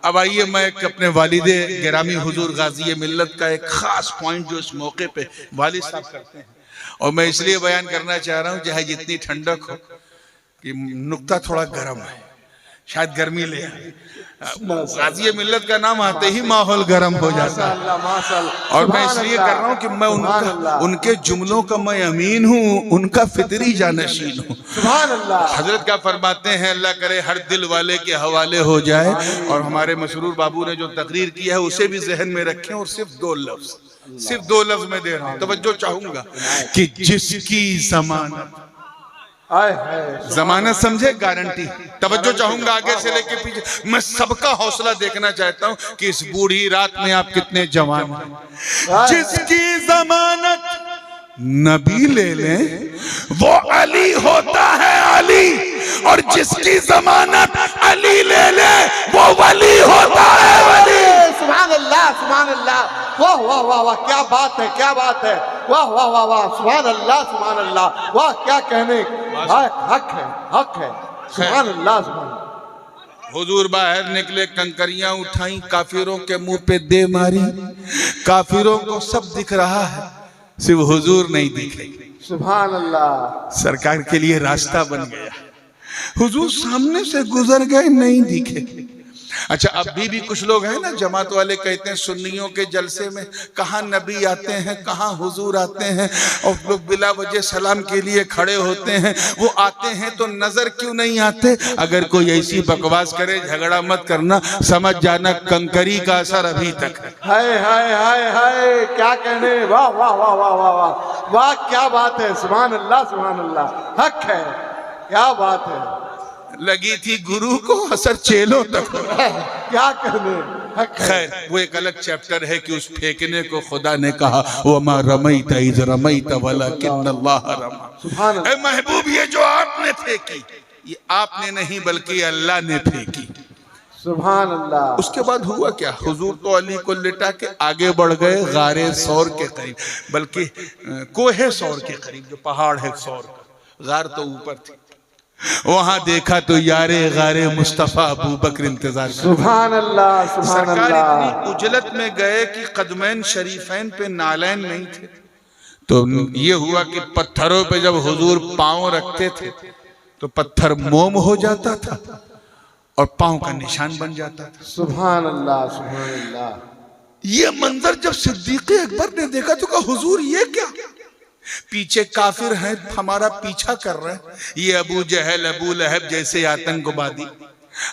अब आइए, मैं अपने वालिदे गिरामी हुजूर गाजी मिल्लत का एक खास पॉइंट जो इस मौके पे वालिद साहब करते हैं, और मैं इसलिए बयान करना चाह रहा हूँ चाहे जितनी ठंडक हो कि नुक्ता थोड़ा गर्म है। शायद गर्मी ले आए। गाज़ी मिल्लत का नाम आते ही माहौल गर्म हो जाता है। माशाअल्लाह, और मैं इसलिए कर रहा हूँ कि मैं उनके जुमलों का मैं अमीन हूँ, उनका फितरी जानशीन हूँ। सुभान अल्लाह। हजरत क्या फरमाते हैं, अल्लाह करे हर दिल वाले के हवाले हो जाए। और हमारे मसरूर बाबू ने जो तकरीर किया है उसे भी जहन में रखें। और सिर्फ दो लफ्ज में दे रहा हूँ, तवज्जो चाहूंगा कि जिसकी जमानत, जमानत समझे, गारंटी। तवज्जो चाहूंगा आगे से लेके पीछे। मैं सबका हौसला देखना चाहता हूं कि इस बूढ़ी रात में आप कितने जवान हैं। जिसकी जमानत नबी ले लें वो अली होता है अली, और जिसकी जमानत अली ले ले वो वली होता है वली। सुभान अल्लाह, सुभान अल्लाह। वाह वाह वाह वाह, क्या बात है, क्या बात है। वाह वाह वाह वाह, सुभान अल्लाह, सुभान अल्लाह। वाह क्या कहने, हक है, हक है। सुभान अल्लाह, सुभान अल्लाह। हुजूर बाहर निकले, कंकरियां उठाई, काफिरों के मुंह पे दे मारी। काफिरों को सब दिख रहा है, सिर्फ हुजूर नहीं दिखे। सुभान अल्लाह। सरकार के लिए रास्ता बन गया। हुजूर सामने से गुजर गए, नहीं दिखे। अच्छा, अभी भी कुछ लोग हैं ना जमात वाले, कहते हैं सुन्नियों के जलसे में कहाँ नबी आते हैं, कहाँ हुजूर आते हैं, और लोग बिला वजह सलाम के लिए खड़े होते हैं। वो आते हैं तो नजर क्यों नहीं आते? अगर कोई ऐसी बकवास करे, झगड़ा मत करना, समझ जाना कंकरी का असर अभी तक है। हाय हाय हाय हाय, क्या कहने। वाह वाह वाह वाह वाह वाह वाह, क्या बात है। सुभान अल्लाह, सुभान अल्लाह। हक है, क्या बात है। लगी थी गुरु को, असर चेलों तक। क्या कहने, हक है। खैर, वो एक अलग चैप्टर है कि उस फेंकने को खुदा ने कहा वमा रमैत इज़ रमैत वलाकिन्नल्लाह रमा। सुभान अल्लाह। ऐ महबूब, ये जो आपने फेंकी, ये आपने नहीं बल्कि अल्लाह ने फेंकी। सुभान अल्लाह। उसके बाद हुआ क्या? हुजूर तो अली को लिटा के आगे बढ़ गए गारे सौर के करीब, बल्कि कोहे सौर के करीब, जो पहाड़ है सौर का। गार तो ऊपर थी। वहां देखा तो यारे गारे मुस्तफा अबू बकर इंतजार। सुभान अल्लाह, सुभान सरकार अल्लाह। इतनी उजलत में गए कि कदमैन शरीफैन पे नालैन नहीं थे। तो ये हुआ कि पत्थरों पे जब हुजूर पांव रखते थे तो पत्थर मोम हो जाता था और पांव का निशान बन जाता था। सुभान अल्लाह, सुभान अल्लाह। ये मंजर जब सिद्दीक़ अकबर ने देखा तो कहा हुजूर ये क्या? पीछे काफिर हैं, हमारा पीछा कर रहे हैं। ये अबू जहल, अबू लहब जैसे आतंकवादी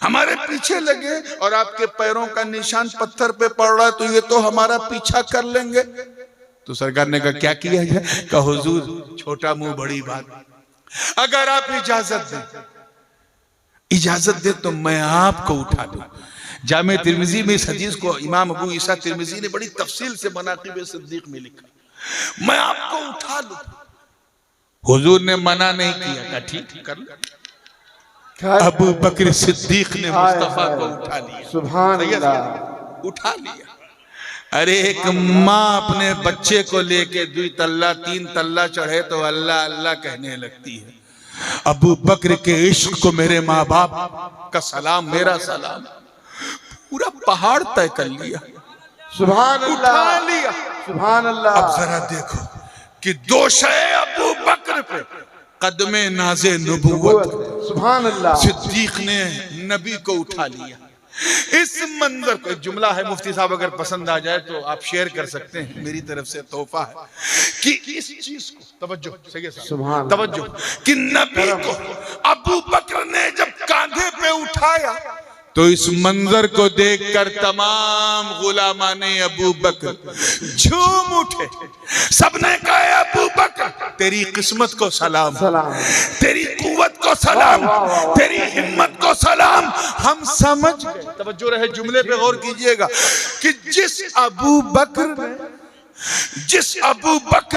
हमारे पीछे लगे और आपके पैरों का निशान पत्थर पे पड़ रहा है, तो ये तो हमारा पीछा कर लेंगे। तो सरकार ने कहा क्या किया जाए? कहा हुजूर छोटा मुंह बड़ी बात, अगर आप इजाजत दे तो मैं आपको उठा दूं। जामे तिर्मिजी में इस हदीस को इमाम अबू ईसा तिर्मिजी ने बड़ी तफसील से मनाक़िब सिद्दीक़ में लिखा, मैं आपको उठा लूं। हुजूर ने मना नहीं किया, कहा ठीक कर लो। अबू बकर सिद्दीक ने मुस्तफा को उठा लिया। सुभान अल्लाह। उठा लिया। अरे एक माँ अपने बच्चे को लेके 2 तल्ला 3 तल्ला चढ़े तो अल्लाह अल्लाह कहने लगती है। अबू बकर के इश्क को मेरे माँ बाप का सलाम, मेरा सलाम। पूरा पहाड़ तय कर लिया। सुभान अल्लाह, उठा लिया। सुभान अल्लाह। अब जरा देखो कि दोष है अबू बकर पे, कदमे नाज़े नबूवत। सुभान अल्लाह। सिद्दीक ने नबी को उठा लिया। इस मंजर को, एक जुमला है, मुफ्ती साहब अगर पसंद आ जाए तो आप शेयर कर सकते हैं, मेरी तरफ से तोहफा है कि इस चीज को तवज्जो, सही है साहब, तवज्जो, कि नबी को अबू बकर ने जब कांधे पे उठाया तो इस मंजर को देखकर तमाम गुलामाने अबू बकर झूम उठे। सबने कहा अबू बकर तेरी किस्मत को सलाम, तेरी कुव्वत को सलाम, तेरी हिम्मत को सलाम। हम समझ गए, तवज्जो रहे, जुमले पे गौर कीजिएगा, कि जिस अबू बकर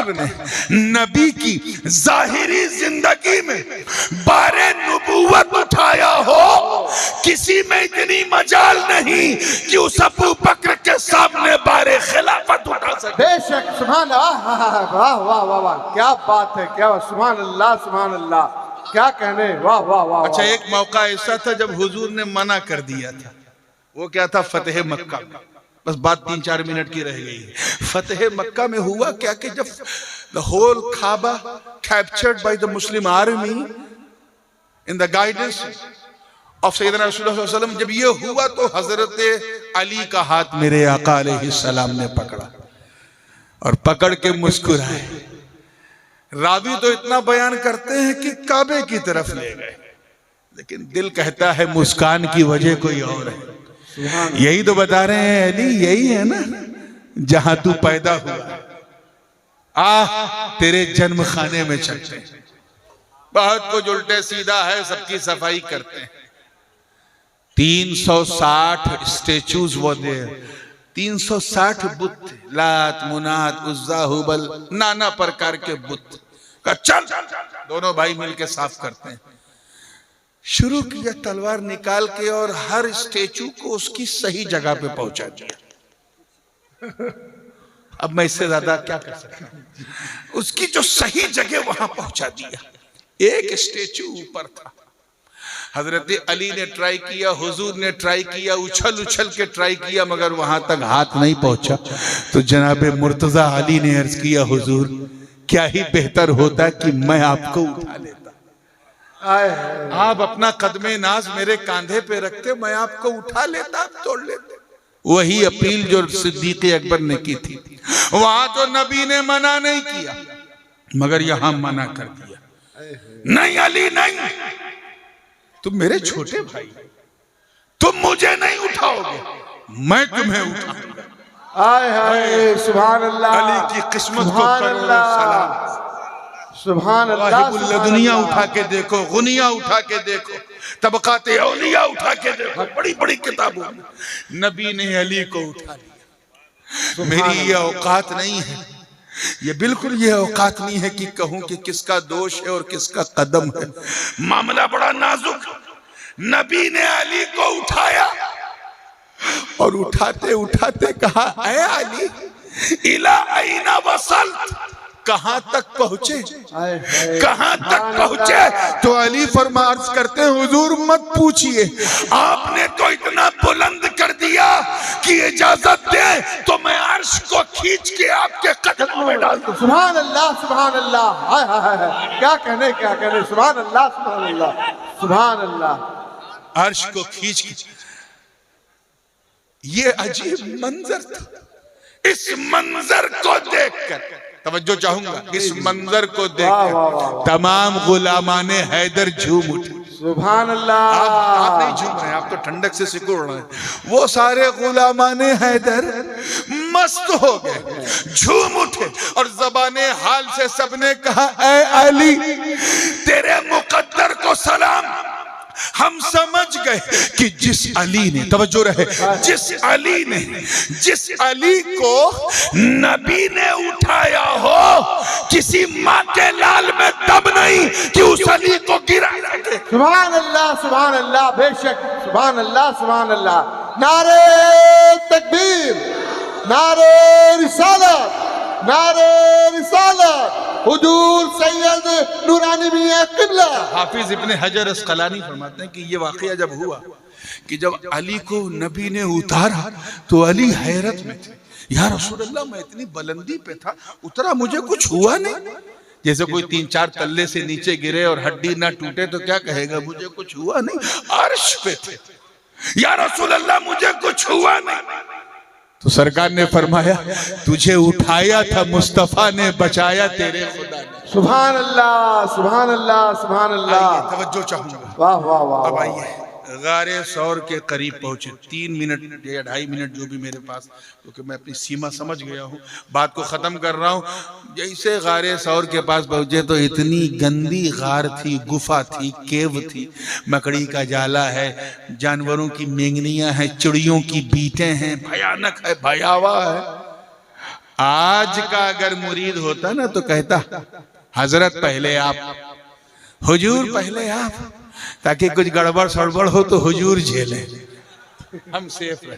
ने नबी की जाहिरी जिंदगी में बारे नबूवत उठाया हो, किसी में इतनी मजाल नहीं कि उस अबू बकर के सामने बारे खिलाफत उठा सके। बेशक। सुभान अल्लाह। वाह वाह वाह वाह, क्या बात है, क्या बात। सुभान अल्लाह, सुभान अल्लाह, क्या कहने। वाह वाह वाह। अच्छा, एक मौका ऐसा था जब हुजूर ने मना कर दिया था। वो क्या था? फतेह मक्का। बस बात 3-4 मिनट की रह गई है। फतेह मक्का में हुआ क्या कि जब the whole Kaaba captured by the Muslim army in the guidance और सैयदना रसूलुल्लाह सल्लल्लाहु अलैहि वसल्लम जब ये हुआ तो हजरत अली का हाथ मेरे आका अलैहिस्सलाम ने पकड़ा और पकड़ के मुस्कुराए। रावी तो इतना बयान करते हैं कि काबे की तरफ ले गए, लेकिन दिल कहता है मुस्कान की वजह कोई और है। यही तो बता रहे हैं अली, यही है ना जहां तू पैदा हुआ, तेरे जन्म खाने में चलते हैं। बहुत कुछ उल्टे सीधा है, सबकी सफाई करते हैं। 360 स्टेचूज वो दे, 360 बुत, लात मुनात उज्जा हुबल, नाना प्रकार के बुत का चल दोनों भाई मिलके साफ करते हैं। शुरू किया तलवार निकाल के और हर स्टेचू को उसकी सही जगह पे पहुंचा दिया। अब मैं इससे ज्यादा क्या कर सकता हूं, उसकी जो सही जगह वहां पहुंचा दिया। एक स्टेचू ऊपर था, हजरत अली ने ट्राई किया, हुजूर ने ट्राई किया, उछल उछल के ट्राई किया, मगर वहां तक हाथ नहीं पहुंचा। तो जनाबे मुर्तजा अली ने अर्ज किया, हुजूर क्या ही बेहतर होता कि मैं आपको उठा लेता, आप अपना कदमे नाज मेरे कांधे पे रखते, मैं आपको उठा लेता, आप तोड़ लेते। वही अपील जो सिद्दीक अकबर ने की थी। वहां तो नबी ने मना नहीं किया, मगर यहां मना कर दिया, नहीं अली नहीं, तुम मेरे छोटे भाई, तुम मुझे नहीं उठाओगे, मैं तुम्हें उठाऊंगा। आय हाय सुभान अल्लाह, अली की किस्मत को करोड़ों सलाम। सुभान अल्लाह, दुनिया उठा के देखो, गुनिया उठा के देखो, तबकाते औलिया उठा के देखो, बड़ी बड़ी किताबों में नबी ने अली को उठा लिया। मेरी ये औकात नहीं है, ये बिल्कुल ये औकात नहीं है कि कहूं कि किसका दोष है और किसका कदम है। मामला बड़ा नाजुक। नबी ने अली को उठाया और उठाते उठाते कहा, ऐ अली इला आईना वसल्त, कहां तक पहुंचे, कहां तक पहुंचे? तो अली फरमार्ज करते हैं, हुजूर मत पूछिए, आपने तो इतना बुलंद कर दिया कि इजाजत दे तो मैं अर्श को खींच के आपके कदमों में डाल दूं। सुभान अल्लाह, सुभान अल्लाह, हाय हाय हाय, क्या कहने क्या कहने, सुभान अल्लाह, सुभान अल्लाह, सुभान अल्लाह। अर्श को खींच के, ये अजीब मंजर था। इस मंजर को देखकर, तवज्जो चाहूंगा, इस मंजर को देखकर तमाम गुलामाने हैदर झूम उठे। सुभान अल्लाह। आप नहीं झूम रहे, आप तो ठंडक से सिकुड़ रहे हैं। वो सारे गुलामाने हैदर मस्त हो गए, झूम उठे और ज़बाने हाल से सबने कहा, ऐ अली तेरे मुकद्दर को सलाम। हम समझ गए कि जिस अली ने, तवज्जो रहे, जिस अली को नबी ने उठाया हो, किसी माँ के लाल में दम नहीं कि उस अली को गिरा सके। सुभान अल्लाह, सुभान अल्लाह, बेशक, सुभान अल्लाह, सुभान अल्लाह। नारे तकबीर, नारे रिसालत, नारे रिसालत, हुजूर सैयद नूरानी मियां किबला। हाफिज इब्ने हजर अस्कलानी फरमाते हैं कि ये वाकया जब हुआ कि जब अली को नबी ने उतारा तो अली हैरत में थे, या रसूल अल्लाह मैं इतनी बुलंदी पे था, उतरा, मुझे कुछ हुआ नहीं। जैसे कोई 3-4 तल्ले से नीचे गिरे और हड्डी ना टूटे तो क्या कहेगा, मुझे कुछ हुआ नहीं। अर्श पे थे, या रसूल अल्लाह मुझे कुछ हुआ नहीं। तो सरकार ने फरमाया, तुझे उठाया था मुस्तफा ने, बचाया तेरे खुदा ने। सुभान अल्लाह, सुभान अल्लाह, सुभान अल्लाह। तवज्जो चाहूंगा, वाह वाह वाह। अब आइए गारे सौर के करीब पहुंचे। 3 मिनट या 2.5 मिनट जो भी मेरे पास, क्योंकि मैं अपनी सीमा समझ गया हूँ, बात को खत्म कर रहा हूँ। जैसे गारे सौर के पास पहुंचे तो इतनी गंदी गार थी, गुफा थी, केव थी, मकड़ी का जाला है, जानवरों की मेंगनियां हैं, चिड़ियों की बीटें हैं, भयानक है, भयावह है। आज का अगर मुरीद होता ना तो कहता, हजरत पहले आप, हुजूर पहले आप, ताकि कुछ गड़बड़ सड़बड़ हो तो हुजूर झेले, हम सेफ रहे।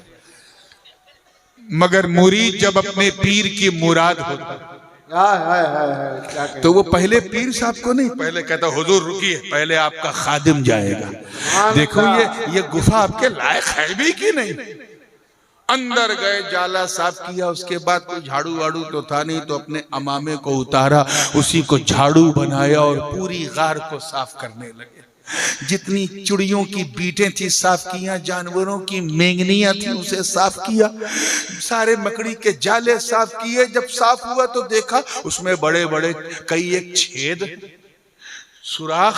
मगर मुरीद जब अपने पीर की मुराद होता तो वो पहले पीर साहब को नहीं, पहले कहता हुजूर रुकिए, पहले आपका खादिम जाएगा। देखो ये गुफा आपके लायक है भी कि नहीं। अंदर गए, जाला साफ किया, उसके बाद कोई झाड़ू वाड़ू तो था नहीं, तो अपने अमामे को उतारा, उसी को झाड़ू बनाया और पूरी गार को साफ करने लगे। जितनी चिड़ियों की बीटें थी साफ किया, जानवरों की मेंगनियां थी उसे साफ किया, सारे मकड़ी के जाले साफ किए। जब साफ हुआ तो देखा उसमें बड़े बड़े कई एक छेद, सुराख।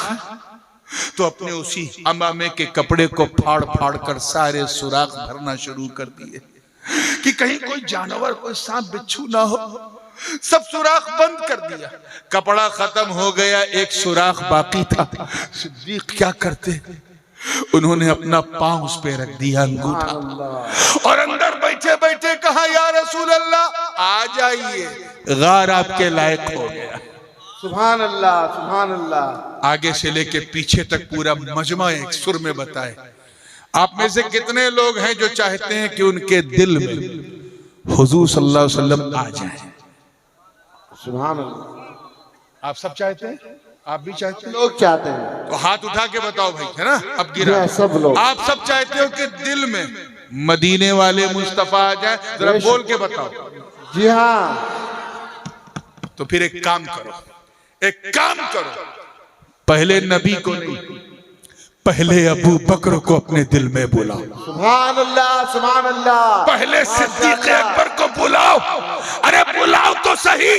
तो अपने उसी अमामे के कपड़े को फाड़ फाड़ कर सारे सुराख भरना शुरू कर दिए कि कहीं कोई जानवर, कोई सांप बिच्छू ना हो। सब सुराख बंद कर दिया। कपड़ा खत्म हो गया, एक सुराख बाकी था। सिद्दीक क्या करते, उन्होंने अपना पांव उस पे रख दिया, अंगूठा, और अंदर बैठे बैठे कहा या रसूल अल्लाह आ जाइए, गार आपके लायक हो गया। सुभान अल्लाह, सुभान अल्लाह। आगे से लेके पीछे तक पूरा मजमा एक सुर में बताए। आप में से कितने लोग हैं जो चाहते हैं कि उनके दिल में हुजूर सल्लल्लाहु अलैहि वसल्लम आ जाए? सुभान अल्लाह। आप सब चाहते हैं? आप भी चाहते हैं? लोग चाहते हैं तो हाथ उठा के बताओ भाई, है ना? अब गिरा। सब लोग। आप सब चाहते हो कि दिल में मदीने वाले मुस्तफा आ जाए? जरा बोल के बताओ। जी हाँ। तो फिर एक काम करो, एक काम करो, पहले नबी को नहीं, पहले अबू बकर को अपने दिल में बुलाओ। सुभान अल्लाह, सुभान अल्लाह। पहले सिद्दीक अकबर को बुलाओ। अरे बुलाओ तो सही।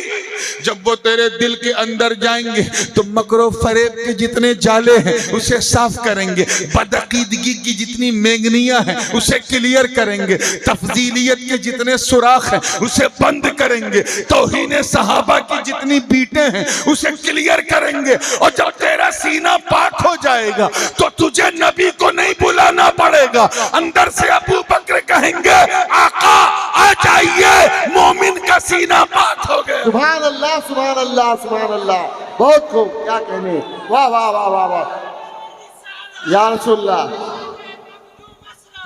जब वो तेरे दिल के अंदर जाएंगे तो मकरो फरेब के जितने जाले हैं उसे साफ करेंगे, बदअकीदगी की जितनी मेंगनियां हैं उसे क्लियर करेंगे, तफजीलियत के जितने सुराख हैं उसे बंद करेंगे, तौहीन सहाबा की जितनी बीटें हैं उसे क्लियर करेंगे। और जब तेरा सीना पाक हो जाएगा तो तुझे नबी को नहीं बुलाना पड़ेगा, अंदर से अबू बकर कहेंगे आका आ जाइए, मोमिन का सीना पाक हो गया। सुभान अल्लाह, सुभान अल्लाह, सुभान अल्लाह। बहुत खूब, क्या कहने। वाह वाह वाह वाह वाह। या रसूलल्लाह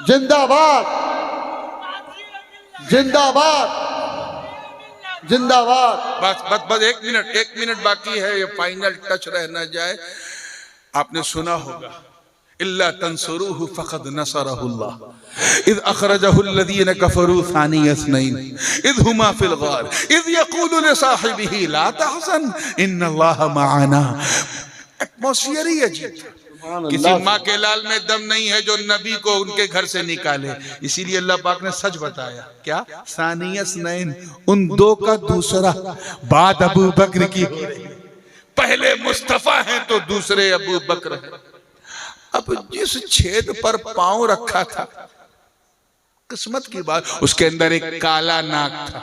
जिंदाबाद, जिंदाबाद, जिंदाबाद। बस एक मिनट बाकी है, ये फाइनल टच रह न जाए। आपने सुना होगा इल्ला तंसुरूहु फक़द नसरहुल्लाह इज़ अख़रजहुल्लज़ीना कफ़रू सानिय इस्नैन इज़ हुमा फ़िल ग़ार इज़ यक़ूलु लिसाहिबिही ला तहज़न इन्नल्लाह मअना। एटमॉस्फियर ही अजीब था। किसी माँ के लाल में दम नहीं है जो नबी को उनके घर से निकाले। इसीलिए अल्लाह पाक ने सच बताया, क्या? सानिय इस्नैन, उन दो का दूसरा, बात अबू बकर की हो रही। पहले मुस्तफा हैं तो दूसरे अबू बकर हैं। अब जिस छेद पर पांव रखा था, किस्मत की बात, उसके अंदर एक काला नाग था।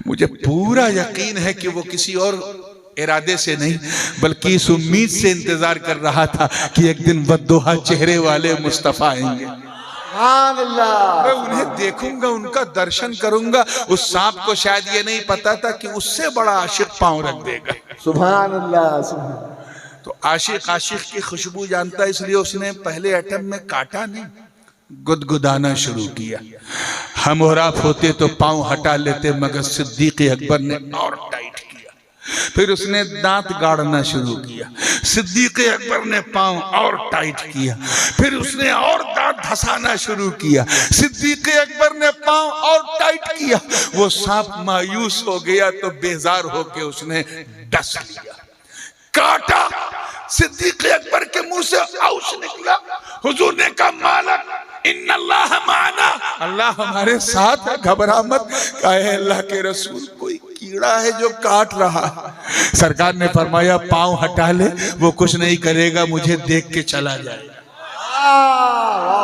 मुझे पूरा यकीन है कि वो किसी और इरादे से नहीं बल्कि इस उम्मीद से इंतजार कर रहा था कि एक दिन वद्दुहा चेहरे वाले मुस्तफा आएंगे, मैं उन्हें देखूंगा, उनका दर्शन करूंगा। उस सांप को शायद ये नहीं पता था कि उससे बड़ा आशिक पांव रख देगा। सुभान अल्लाह, सुभान। तो आशिक आशिक की खुशबू जानता है, इसलिए उसने पहले एटम में काटा नहीं, गुदगुदाना शुरू किया। हम और आप होते तो पांव हटा लेते, मगर सिद्दीक अकबर ने और टाइट किया। फिर उसने दांत गाड़ना शुरू किया। सिद्दीक अकबर ने पांव और टाइट किया। फिर उसने और दांत धसाना शुरू किया। सिद्दीक अकबर ने पांव और टाइट किया। वो सांप मायूस हो गया तो बेजार होके उसने डस लिया, काटा। सिद्दीक अकबर के मुंह से औश निकला। हुजूर ने कहा मालक इन्नल्लाह माना, अल्लाह हमारे साथ है, घबरा मत। कहे अल्लाह के रसूल, कोई कीड़ा है जो काट रहा है। सरकार ने फरमाया पांव हटा ले, वो कुछ नहीं करेगा, मुझे देख के चला जाएगा।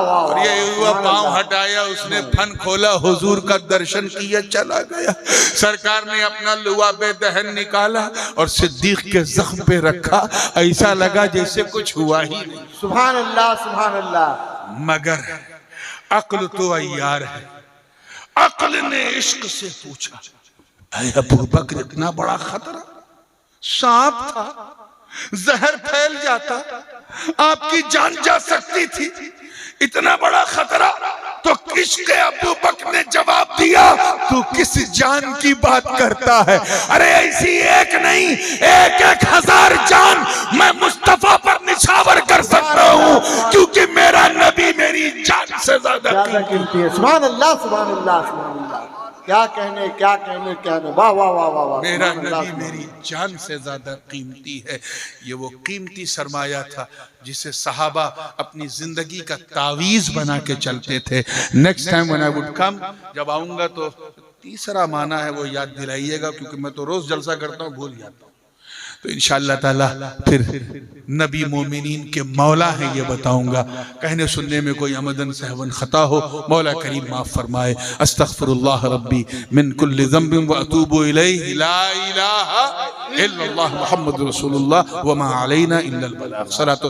और ये हुआ, पांव हटाया, उसने फन खोला, हुजूर का दर्शन किया, चला गया। सरकार ने अपना लुआबे दहन निकाला और सिद्दीक के जख्म पे रखा। ऐसा लगा जैसे कुछ हुआ ही नहीं। सुभान अल्लाह, सुभान अल्लाह। मगर अक्ल तो अय्यार है। अक्ल ने इश्क से पूछा, अरे अबू बकर, इतना बड़ा खतरा, सांप था, जहर फैल जाता, आपकी जान जा सकती थी, इतना बड़ा खतरा। तो किसके अबू बकर ने जवाब दिया, तू किस जान की बात करता है? अरे ऐसी एक नहीं, एक एक हजार जान मैं मुस्तफा पर निछावर कर सकता हूँ, क्योंकि मेरा नबी मेरी जान से ज्यादा कीमती है। सुभान अल्लाह, सुभान अल्लाह, सुभान अल्लाह। क्या कहने क्या कहने क्या कहने, वाह वाह वाह वाह वाह। मेरा सुभान अल्लाह, नबी मेरी जान से ज्यादा कीमती है। ये वो कीमती सरमाया था जिसे सहाबा अपनी जिंदगी का तावीज बना के चलते थे। Next time when I would come, जब आऊंगा तो तीसरा माना है वो याद दिलाइएगा, क्योंकि मैं तो रोज जलसा करता हूँ, भूल जाता हूँ। तो इंशाअल्लाह ताला फिर नबी मोमिनीन के मौला है ये बताऊंगा। कहने सुनने में कोई अमदन सहवन खता हो, मौला करीम माफ फरमाए। अस्तगफिरुल्लाह रब्बी मिन कुल्लि ज़ंबिन व अतूबु इलैहि, ला इलाहा इल्लल्लाह मुहम्मदुर रसूलुल्लाह व मा अलैना इल्लल बलाग। सलातो